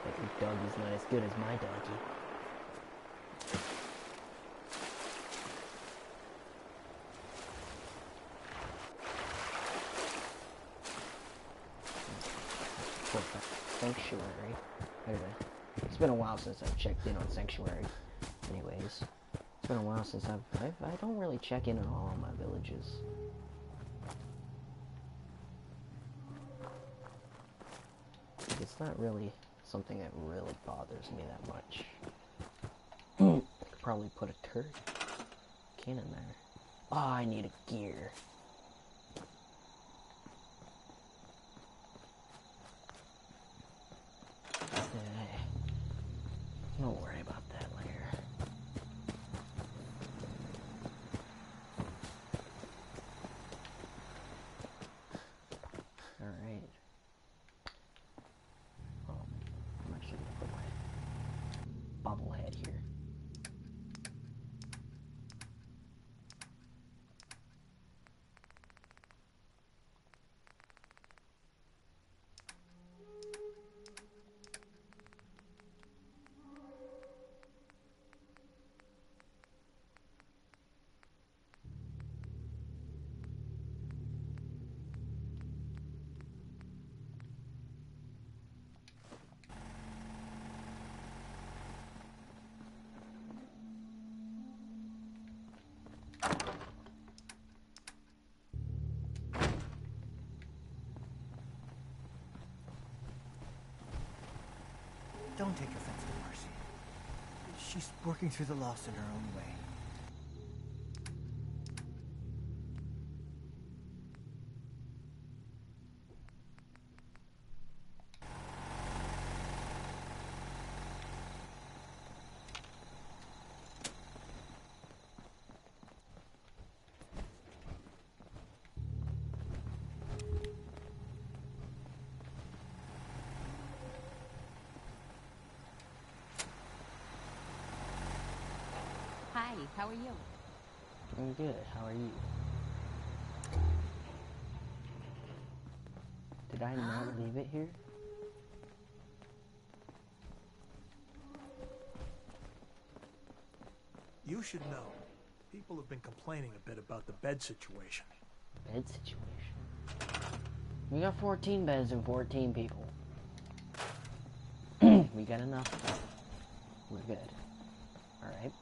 But your doggy's not as good as my doggy. Sanctuary. It's been a while since I've checked in on Sanctuary. Anyways, it's been a while since I don't really check in on all my villages. It's not really something that really bothers me that much. Could probably put a turret cannon there. Oh, I need a gear. Don't worry about that later. Alright. I'm actually gonna put my bobblehead here. Don't take offense to Marcy. She's working through the loss in her own way. Hi, how are you? I'm good. How are you? Did I not leave it here? You should know. People have been complaining a bit about the bed situation. Bed situation? We got 14 beds and 14 people. We got enough. We're good. Alright.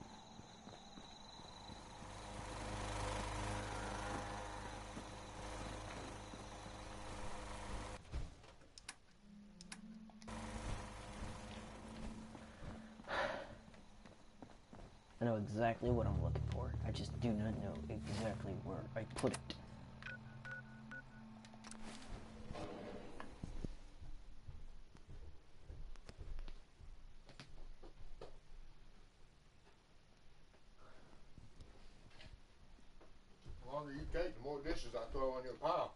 I know exactly what I'm looking for. I just do not know exactly where I put it. The longer you take, the more dishes I throw on your pile.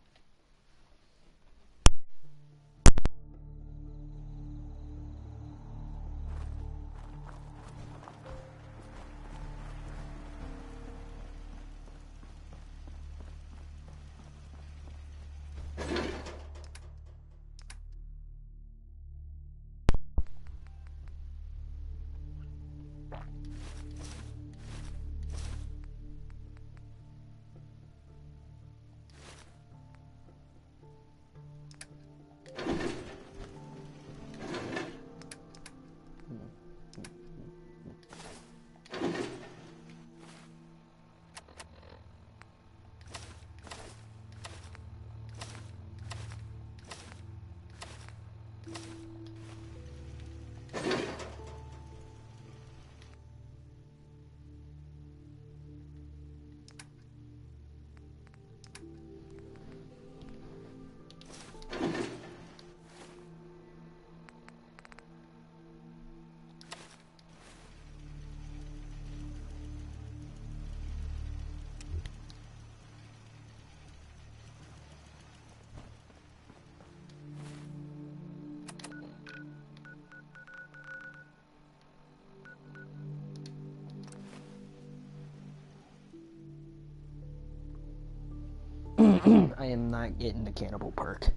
I am not getting the cannibal perk.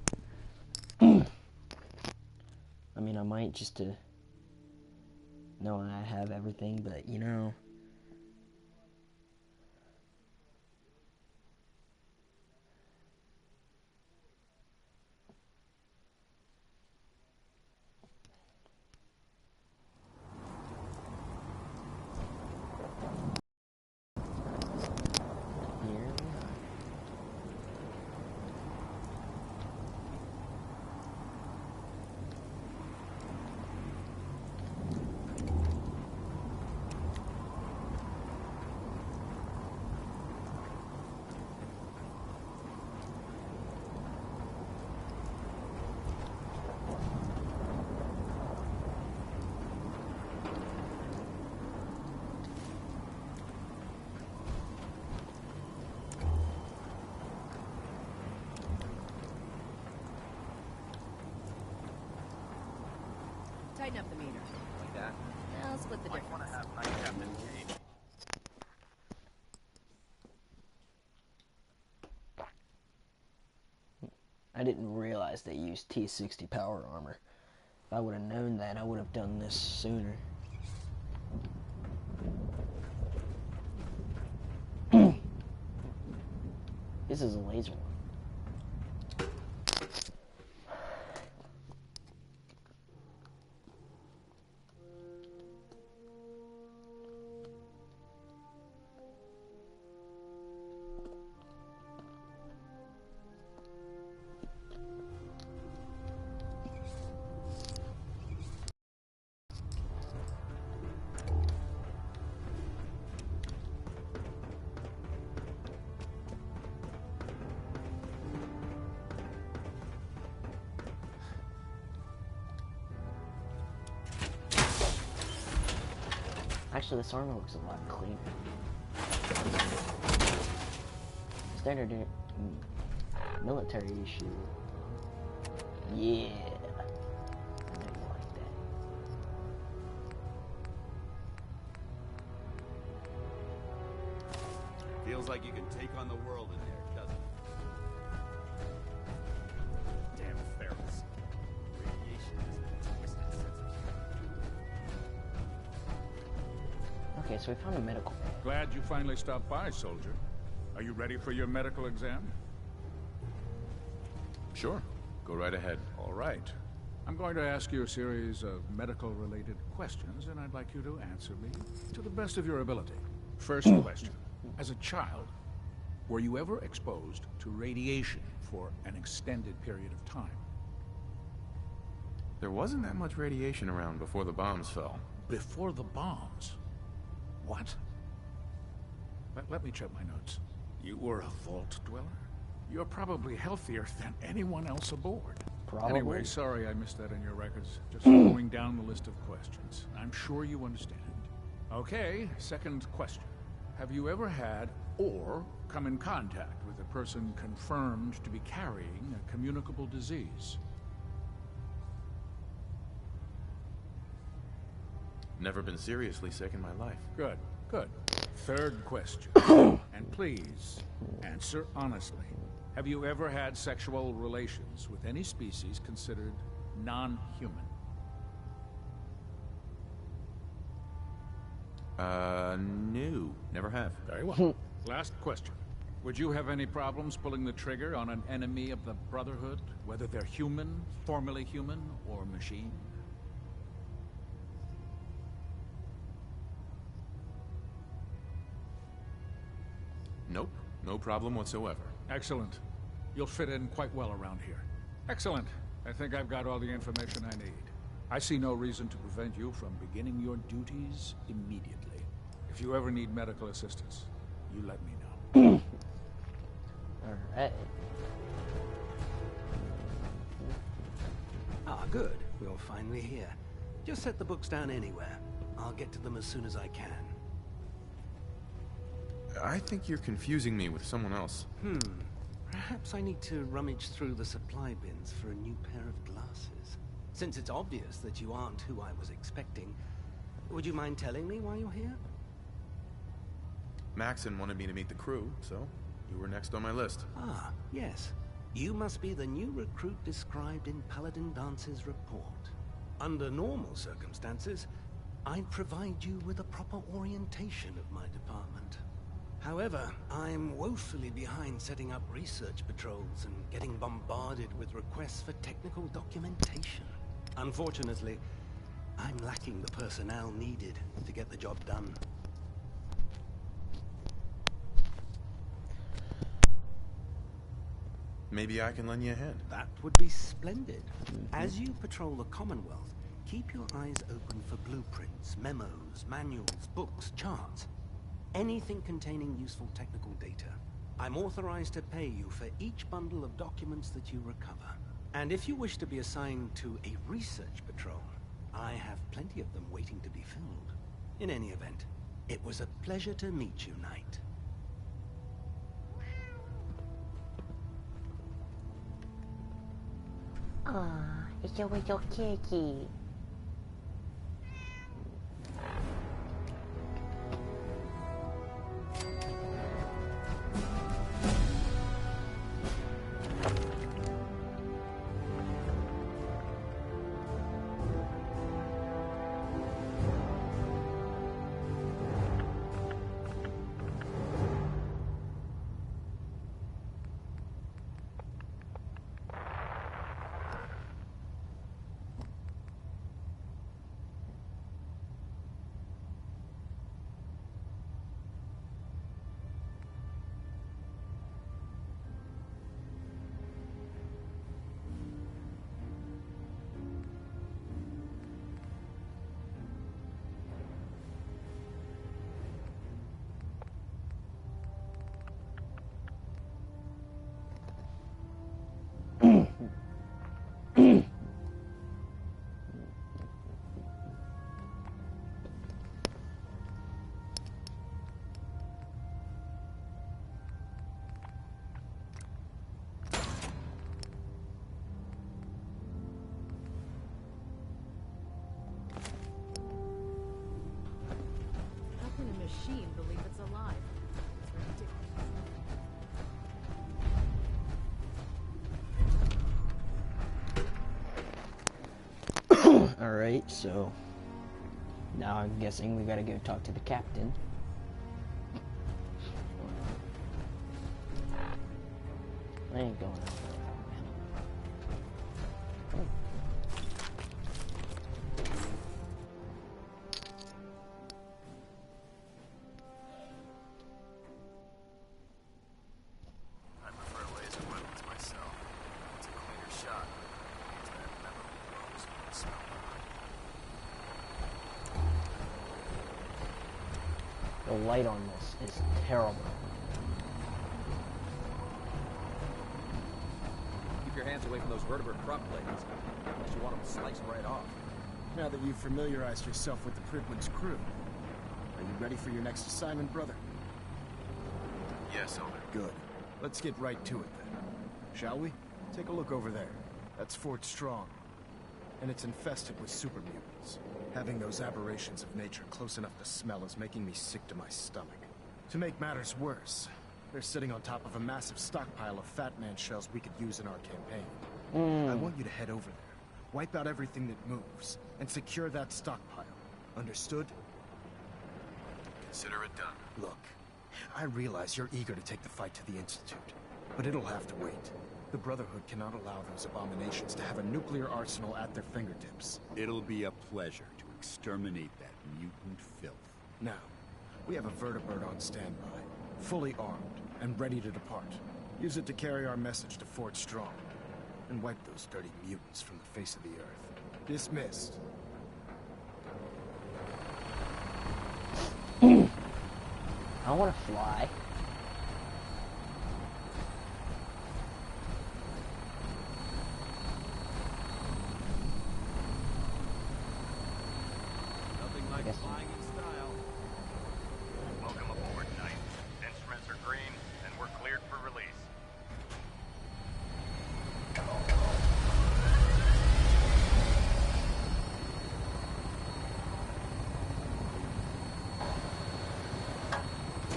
I mean, I might just to know I have everything, but you know. Tighten up the meter. Like that? I'll split the difference. Might want to have night Captain Cage. I didn't realize they used T60 power armor. If I would have known that, I would have done this sooner. This is a laser one. Actually, this armor looks a lot cleaner. Standard military issue. Yeah. I know you like that. Feels like you can take on the world in there, doesn't it? Damn ferrets. Radiation is a twisted sense of humor. Okay, so we found a medical bag. Glad you finally stopped by, soldier. Are you ready for your medical exam? Sure. Go right ahead. All right. I'm going to ask you a series of medical-related questions, and I'd like you to answer me to the best of your ability. First question. As a child, were you ever exposed to radiation for an extended period of time? There wasn't that much radiation around before the bombs fell. Before the bombs? What? Let me check my notes. You were a vault dweller? You're probably healthier than anyone else aboard. Probably. Anyway, sorry I missed that in your records. Just going down the list of questions. I'm sure you understand. Okay, second question. Have you ever had or come in contact with a person confirmed to be carrying a communicable disease? Never been seriously sick in my life. Good, good. Third question. And please, answer honestly. Have you ever had sexual relations with any species considered non-human? No. Never have. Very well. Last question. Would you have any problems pulling the trigger on an enemy of the Brotherhood, whether they're human, formerly human, or machine? Nope. No problem whatsoever. Excellent. You'll fit in quite well around here. Excellent. I think I've got all the information I need. I see no reason to prevent you from beginning your duties immediately. If you ever need medical assistance, you let me know. Alright. Ah, good. We're finally here. Just set the books down anywhere. I'll get to them as soon as I can. I think you're confusing me with someone else. Perhaps I need to rummage through the supply bins for a new pair of glasses. Since it's obvious that you aren't who I was expecting, would you mind telling me why you're here? Maxon wanted me to meet the crew, so you were next on my list. Ah, yes. You must be the new recruit described in Paladin Dance's report. Under normal circumstances, I'd provide you with a proper orientation of my department. However, I'm woefully behind setting up research patrols and getting bombarded with requests for technical documentation. Unfortunately, I'm lacking the personnel needed to get the job done. Maybe I can lend you a hand. That would be splendid. As you patrol the Commonwealth, keep your eyes open for blueprints, memos, manuals, books, charts. Anything containing useful technical data. I'm authorized to pay you for each bundle of documents that you recover. And if you wish to be assigned to a research patrol, I have plenty of them waiting to be filled. In any event, it was a pleasure to meet you, Knight. Aw, it's a little kitty. Machine believe it's alive. It's ridiculous. Alright, so Now I'm guessing we gotta go talk to the captain. I ain't going out there. I prefer laser weapons myself. It's a cleaner shot. It's that memorable rosewood smell behind. The light on this is terrible. Keep your hands away from those vertebrate prop plates, unless you want them sliced right off. Now that you've familiarized yourself with the Pridwin's crew, are you ready for your next assignment, brother? Yes, Elder. Good. Let's get right to it then. Shall we? Take a look over there. That's Fort Strong. And it's infested with super mutants. Having those aberrations of nature close enough to smell is making me sick to my stomach. To make matters worse, they're sitting on top of a massive stockpile of Fat Man shells we could use in our campaign. I want you to head over there, wipe out everything that moves, and secure that stockpile. Understood? Consider it done. Look, I realize you're eager to take the fight to the Institute, but it'll have to wait. The Brotherhood cannot allow those abominations to have a nuclear arsenal at their fingertips. It'll be a pleasure to exterminate that mutant filth. Now, we have a vertibird on standby, fully armed and ready to depart. Use it to carry our message to Fort Strong, and wipe those dirty mutants from the face of the earth. Dismissed. I want to fly. Nothing like flying in style. Welcome aboard, Knight. Instruments are green, and we're cleared for release.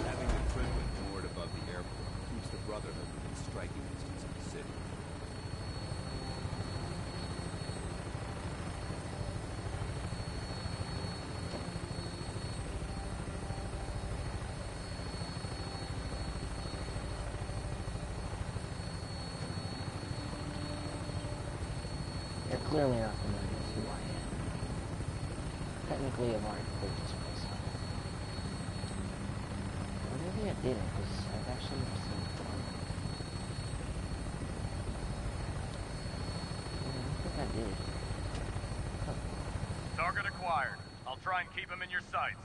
Having the Pridwin moored above the airport keeps the Brotherhood within striking distance of the city. They're clearly not familiar with who I am. Technically, I've already played this place. Or maybe I didn't, because I've actually never seen it before. Yeah, I don't think I did. Target acquired. I'll try and keep him in your sights.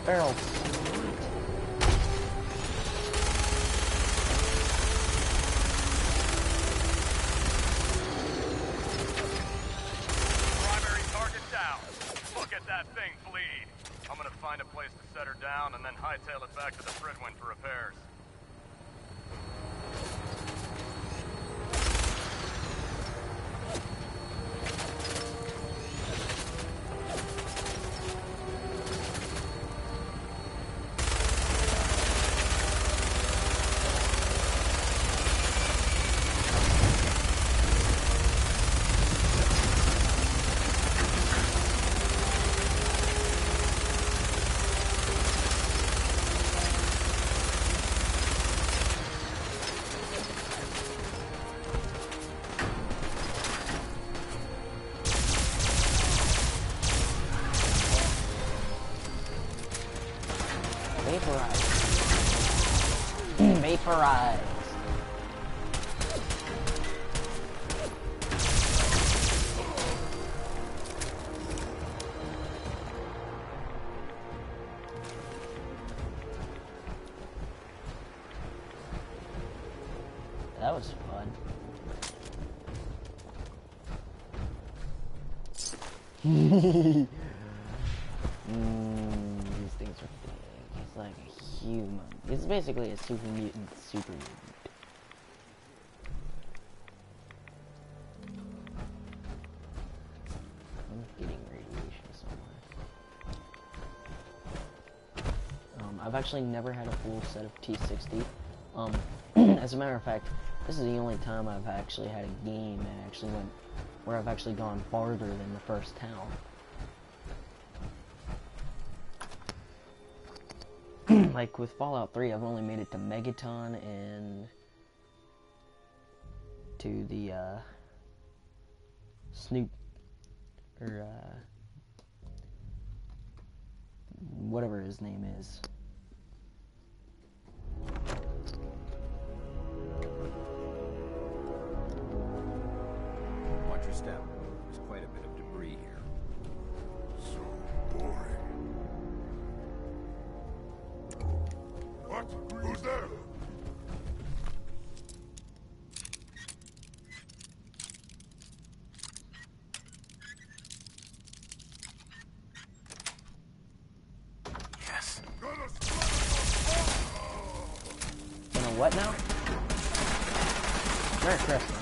Barrel. Primary target down. Look at that thing bleed. I'm gonna find a place to set her down and then hightail it back to the Pridwin for repairs. Vaporized. was fun. These things are big. He's like a human. He's basically a super mutant. I'm getting radiation somewhere. I've actually never had a full set of T60. As a matter of fact, this is the only time I've actually had a game that actually went where I've actually gone farther than the first town. Like with Fallout 3, I've only made it to Megaton and to the Snoop or whatever his name is. Watch your step. There's quite a bit of debris here. So boring. What? Who's there? Yes. Gonna what now? Merry Christmas.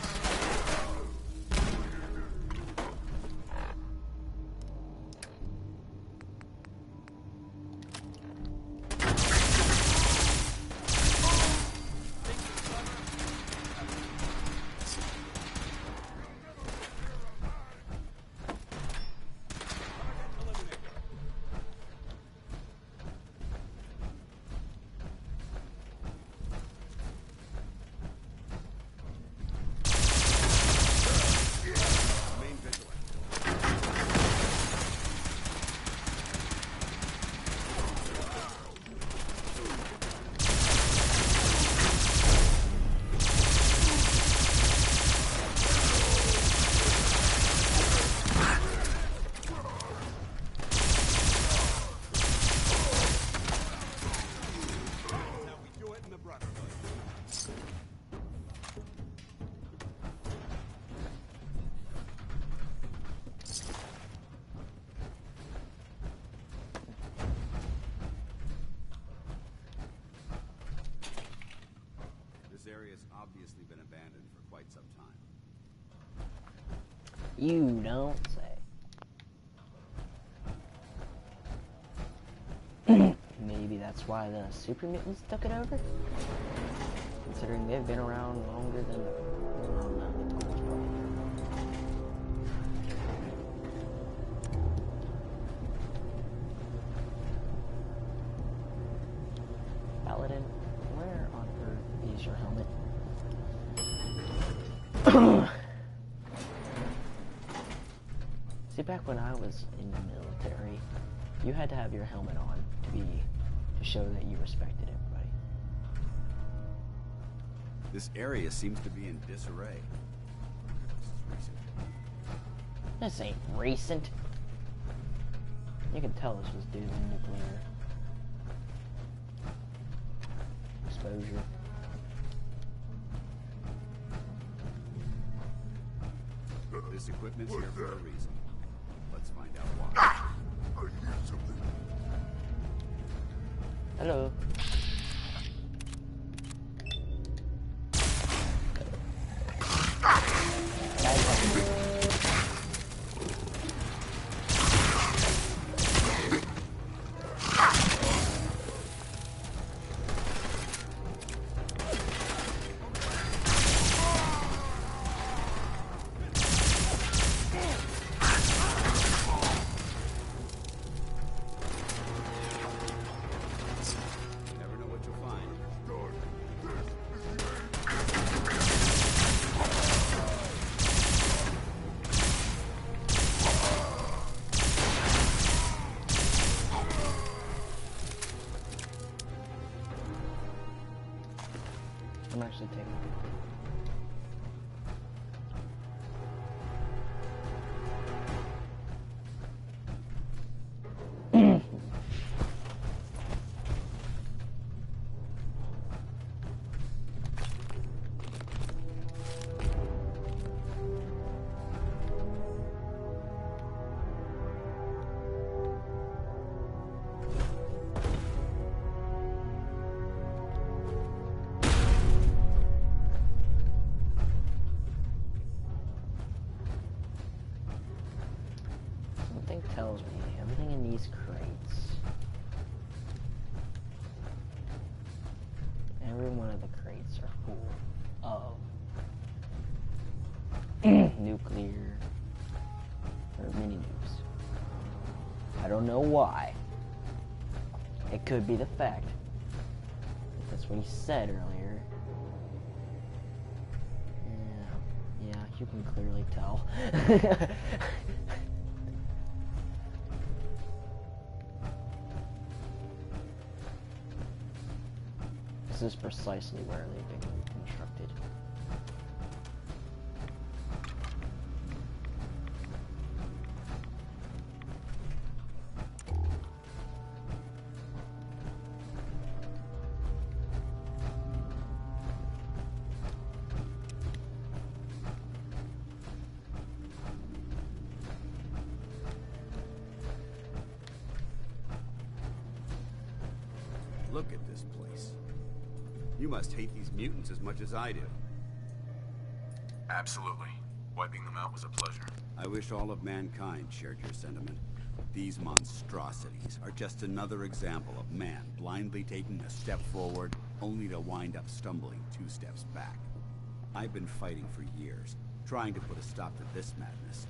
This area's obviously been abandoned for quite some time. You don't say. Maybe that's why the super mutants took it over? Considering they've been around longer than... Paladin, where on earth is your helmet? See, back when I was in the military, you had to have your helmet on to show that you respected everybody. This area seems to be in disarray. This ain't recent. You can tell this was due to nuclear exposure. This equipment's here for a reason. Let's find out why. I hear something. Hello. I'm actually taking these crates. Every one of the crates are full of nuclear or mini nukes. I don't know why. It could be the fact that that's what he said earlier. Yeah, you can clearly tell. This is precisely where they've been constructed. Look at this place. You must hate these mutants as much as I do. Absolutely. Wiping them out was a pleasure. I wish all of mankind shared your sentiment. These monstrosities are just another example of man blindly taking a step forward, only to wind up stumbling 2 steps back. I've been fighting for years, trying to put a stop to this madness.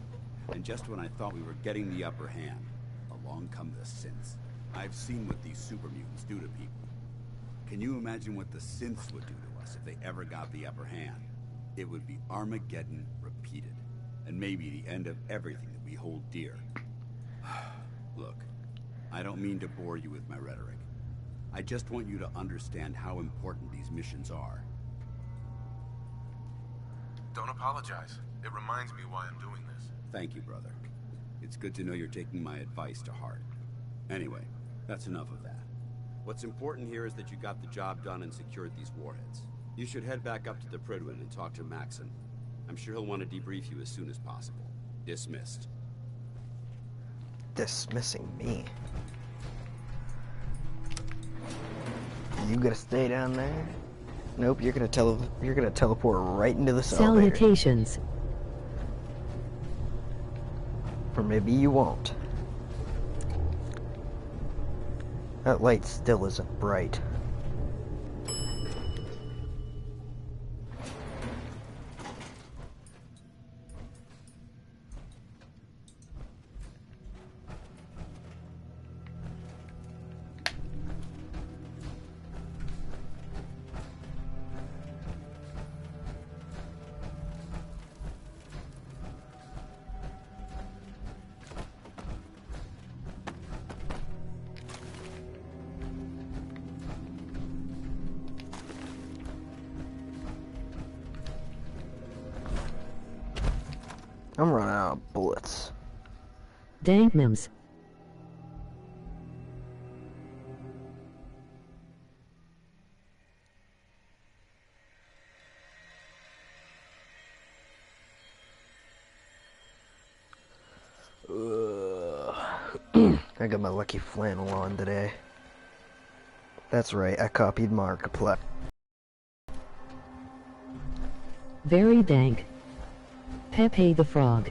And just when I thought we were getting the upper hand, along come the synths. I've seen what these super mutants do to people. Can you imagine what the synths would do to us if they ever got the upper hand? It would be Armageddon repeated, and maybe the end of everything that we hold dear. Look, I don't mean to bore you with my rhetoric. I just want you to understand how important these missions are. Don't apologize. It reminds me why I'm doing this. Thank you, brother. It's good to know you're taking my advice to heart. Anyway, that's enough of that. What's important here is that you got the job done and secured these warheads. You should head back up to the Prydwen and talk to Maxon. I'm sure he'll want to debrief you as soon as possible. Dismissed. Dismissing me. You gonna stay down there? Nope, you're gonna teleport right into the elevator. Salutations. Or maybe you won't. That light still isn't bright. I'm running out of bullets. Dank memes. I got my lucky flannel on today. That's right, I copied Markiplier. Very dank. Pepe the Frog.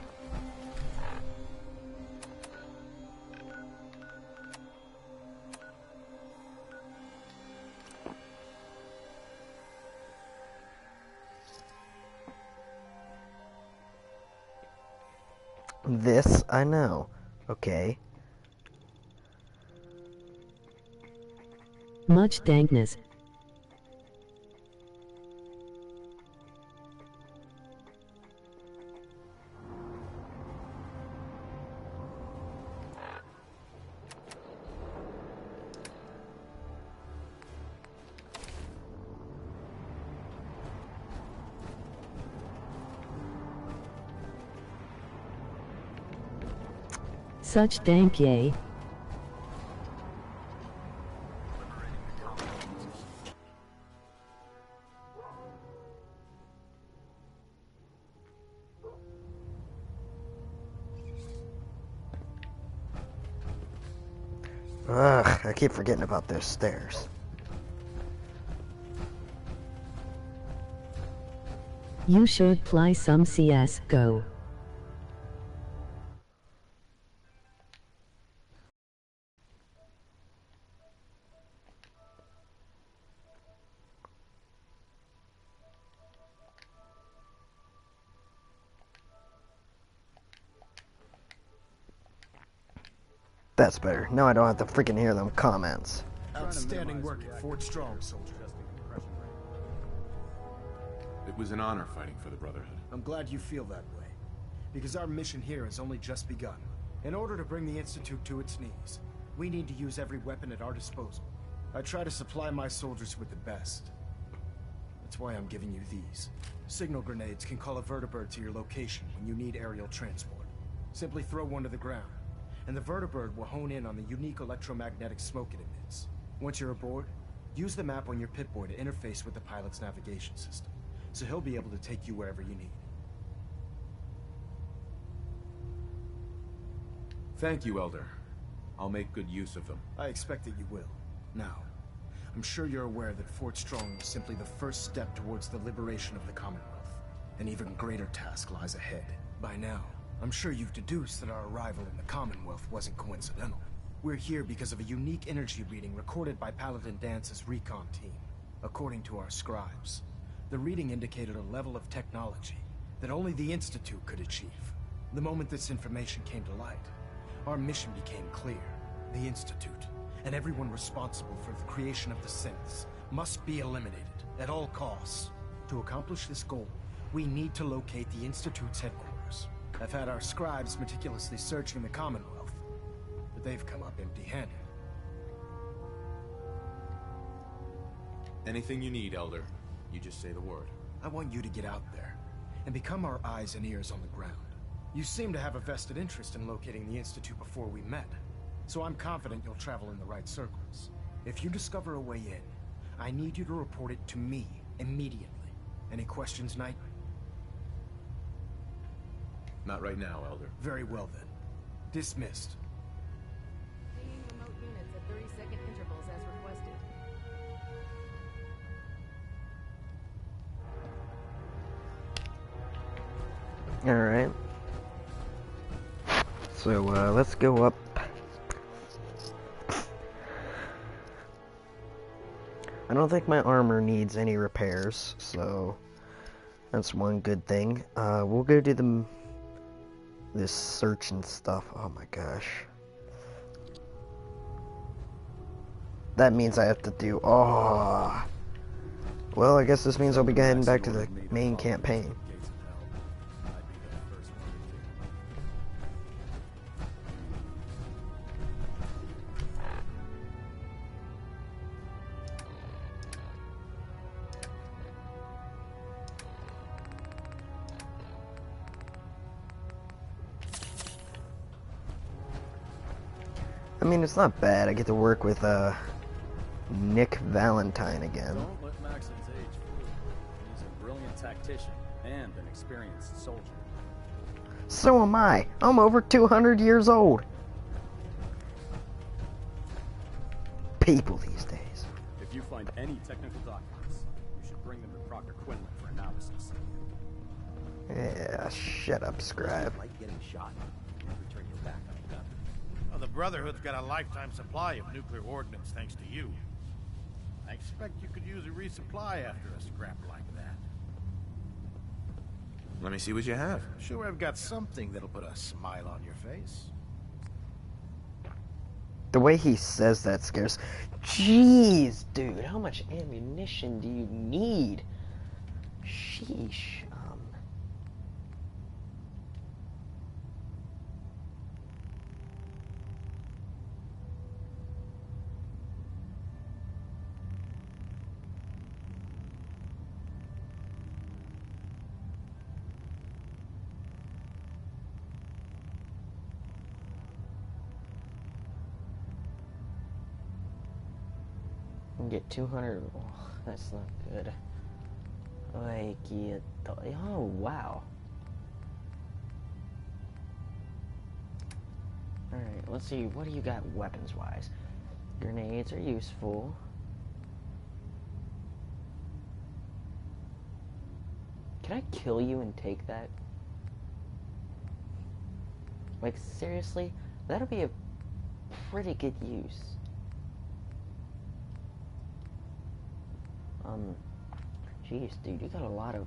This I know, okay? Much dankness. Such dank yay. Ugh, I keep forgetting about those stairs. You should play some CS:GO. That's better. Now I don't have to freaking hear them comments. Outstanding work at Fort Strong, soldier. It was an honor fighting for the Brotherhood. I'm glad you feel that way, because our mission here has only just begun. In order to bring the Institute to its knees, we need to use every weapon at our disposal. I try to supply my soldiers with the best. That's why I'm giving you these. Signal grenades can call a vertibird to your location when you need aerial transport. Simply throw one to the ground, and the vertibird will hone in on the unique electromagnetic smoke it emits. Once you're aboard, use the map on your Pip-Boy to interface with the pilot's navigation system, so he'll be able to take you wherever you need. Thank you, Elder. I'll make good use of them. I expect that you will. Now, I'm sure you're aware that Fort Strong was simply the first step towards the liberation of the Commonwealth. An even greater task lies ahead. By now, I'm sure you've deduced that our arrival in the Commonwealth wasn't coincidental. We're here because of a unique energy reading recorded by Paladin Dance's recon team. According to our scribes, the reading indicated a level of technology that only the Institute could achieve. The moment this information came to light, our mission became clear. The Institute, and everyone responsible for the creation of the synths, must be eliminated at all costs. To accomplish this goal, we need to locate the Institute's headquarters. I've had our scribes meticulously searching the Commonwealth, but they've come up empty-handed. Anything you need, Elder. You just say the word. I want you to get out there and become our eyes and ears on the ground. You seem to have a vested interest in locating the Institute before we met, so I'm confident you'll travel in the right circles. If you discover a way in, I need you to report it to me immediately. Any questions, Knight? Not right now, Elder. Very well then. Dismissed. Pinging remote units at 30-second intervals as requested. Alright. So, let's go up. I don't think my armor needs any repairs, so that's one good thing. We'll go do this search and stuff. Oh my gosh. That means I have to do... Oh. Well, I guess this means I'll be heading back to the main campaign. I mean, it's not bad. I get to work with, Nick Valentine again. Don't let Maxon's age fool you. He's a brilliant tactician and an experienced soldier. So am I. I'm over 200 years old. People these days. If you find any technical documents, you should bring them to Proctor Quinlan for analysis. Yeah, shut up, Scribe. Like getting shot. Never turn your back on a gun. Well, the Brotherhood's got a lifetime supply of nuclear ordnance thanks to you. I expect you could use a resupply after a scrap like that. Let me see what you have. Sure, I've got something that'll put a smile on your face. The way he says that scares... Jeez, dude, how much ammunition do you need? Sheesh. Get 200. Oh, that's not good. Oh, wow. Alright, let's see. What do you got weapons-wise? Grenades are useful. Can I kill you and take that? Like, seriously? That'll be a pretty good use. Jeez, dude, you got a lot of,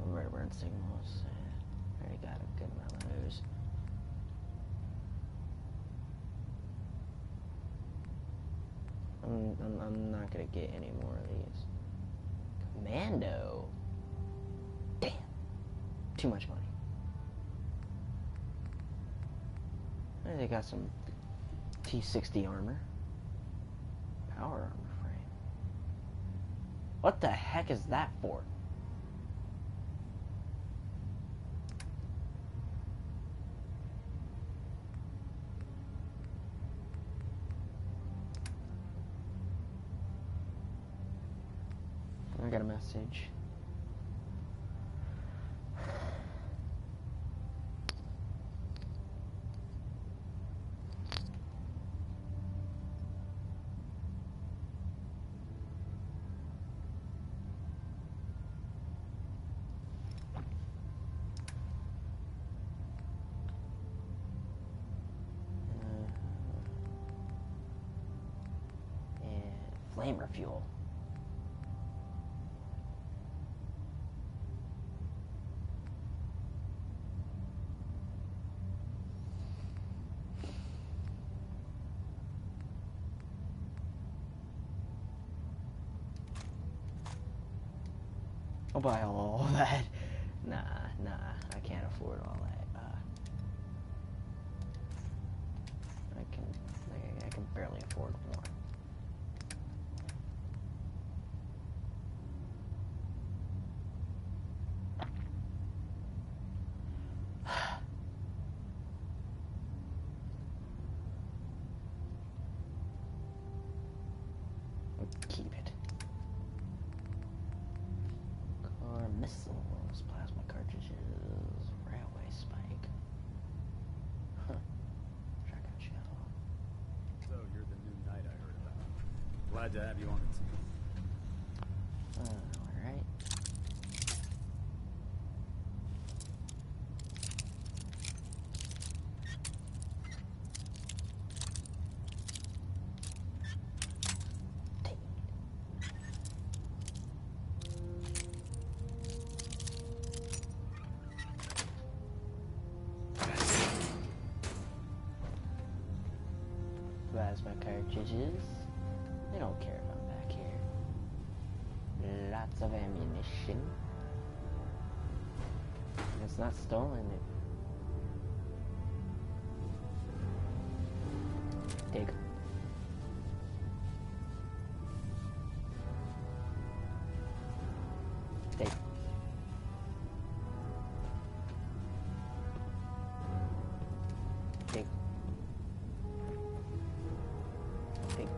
red burn signals. Already got a good amount of those. I'm not gonna get any more of these. Commando. Damn. Too much money. They got some T60 armor. Power armor frame. What the heck is that for? I got a message. Flame refuel. I'll buy all that. Nah, I can't afford all that. I can barely afford more. Keep it. Car missiles, plasma cartridges, railway spike. Huh. Shotgun shell. So you're the new knight I heard about. Glad to have you on the team. Alright. Plasma cartridges. They don't care if I'm back here. Lots of ammunition. And it's not stolen. Dig. Dig. Dig. Dig.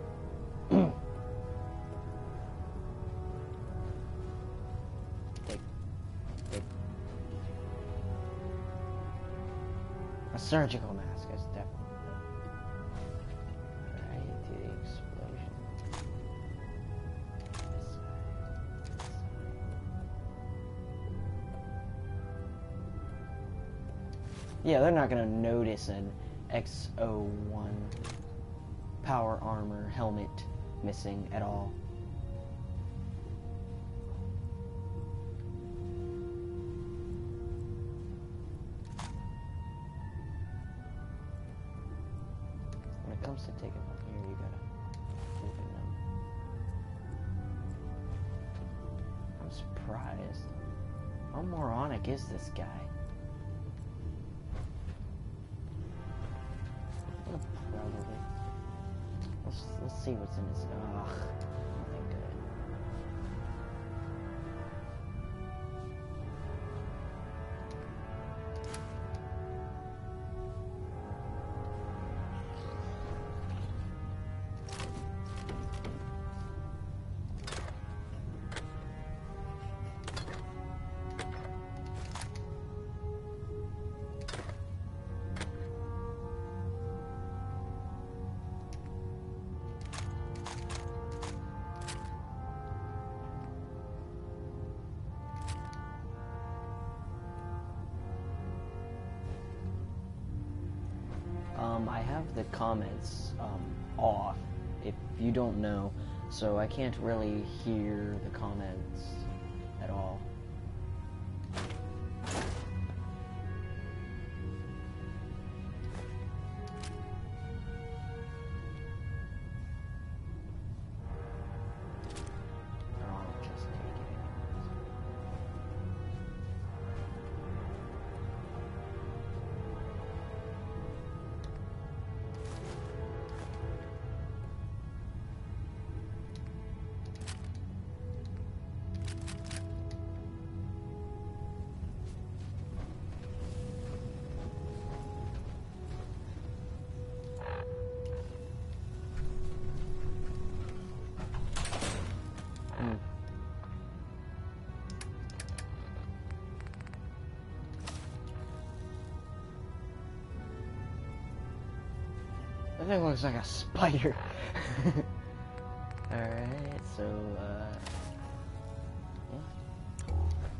Dig. Dig. A surgical mask is definitely. Alright, to the explosion. This way. Yeah, they're not gonna notice an X01 power armor helmet missing at all. When it comes to taking them here, you gotta open them. I'm surprised. How moronic is this guy? Probably. Let's see what's in his. Ugh, nothing good. I have the comments off, if you don't know, so I can't really hear the comments at all. thing looks like a spider. Alright, so, yeah.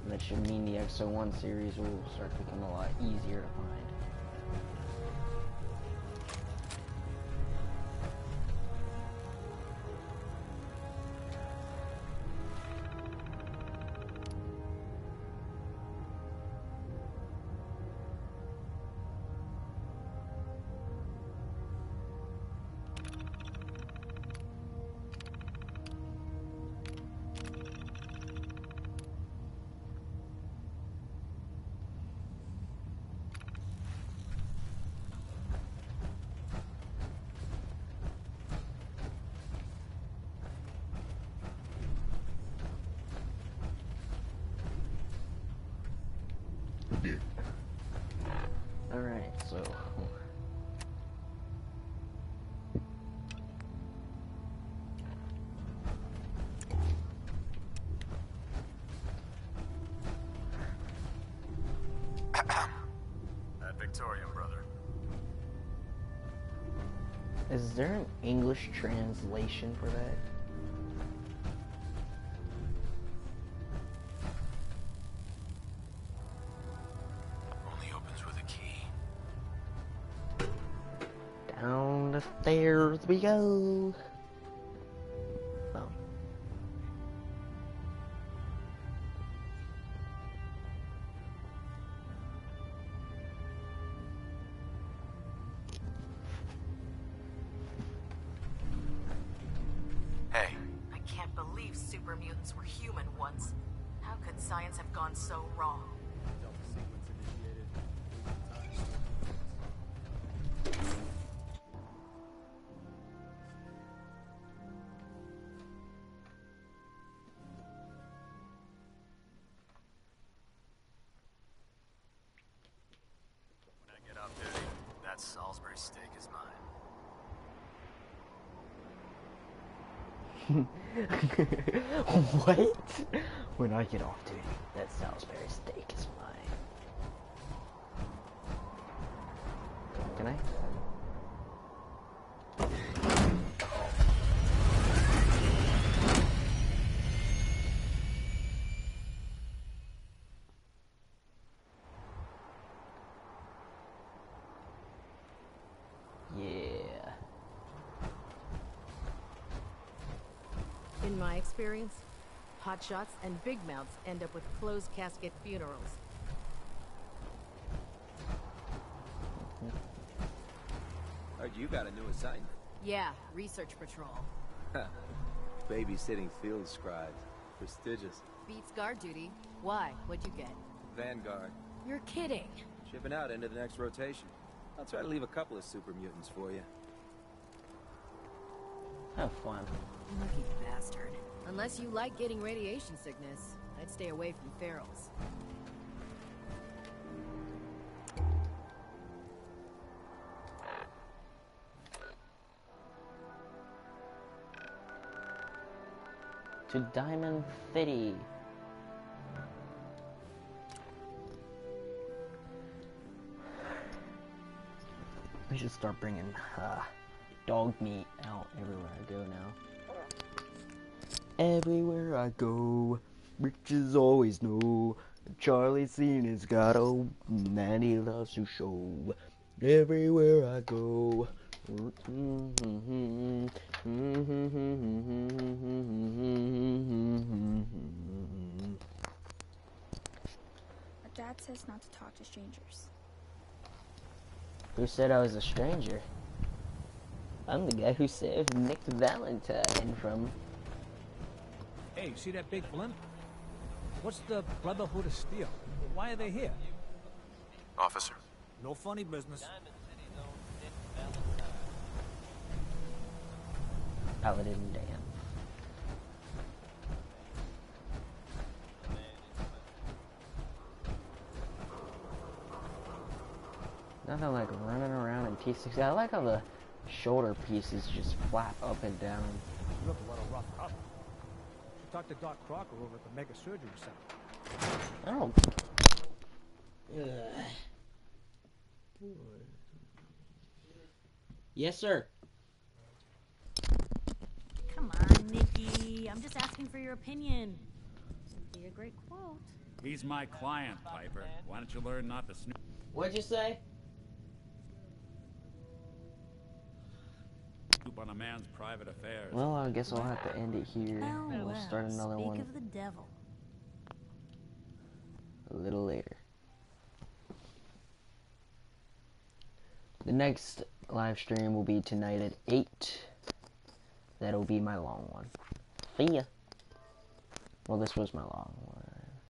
That should mean the XO1 series will start to become a lot easier to find. Alright, so... That Victorian brother. Is there an English translation for that? Only opens with a key. Down the stairs we go. Oh. Hey, I can't believe super mutants were human once. How could science have gone so wrong? Delta sequence initiated. When I get off duty, that Salisbury steak is mine. What? When I get off duty, that Salisbury steak is mine. Can I? Yeah. In my experience, hotshots and big mouths end up with closed casket funerals. Heard you got a new assignment. Yeah, research patrol. Babysitting field scribes. Prestigious. Beats guard duty. Why? What'd you get? Vanguard. You're kidding. Shipping out into the next rotation. I'll try to leave a couple of super mutants for you. Have fun. Lucky bastard. Unless you like getting radiation sickness, I'd stay away from ferals. To Diamond City. We should start bringing dog meat out everywhere I go now. Everywhere I go, bitches always know Charlie Cena's got a man he loves to show. Everywhere I go. Dad says not to talk to strangers. Who said I was a stranger? I'm the guy who saved Nick Valentine from... Hey, see that big blimp? What's the Brotherhood of Steel? Why are they here? Officer. No funny business. Paladin Dam. Nothing like running around in T6. I like how the shoulder pieces just flap up and down. You look a little rough up. Should talk to Doc Crocker over at the Mega Surgery Center. Oh. Yes, sir. I'm just asking for your opinion. Be a great quote. He's my client, Piper. Why don't you learn not to snoop? What'd you say? On a man's private affairs. Well, I guess I'll have to end it here. And we'll start another speak one of the devil. a little later. The next live stream will be tonight at 8. That'll be my long one. See ya. Well, this was my long one.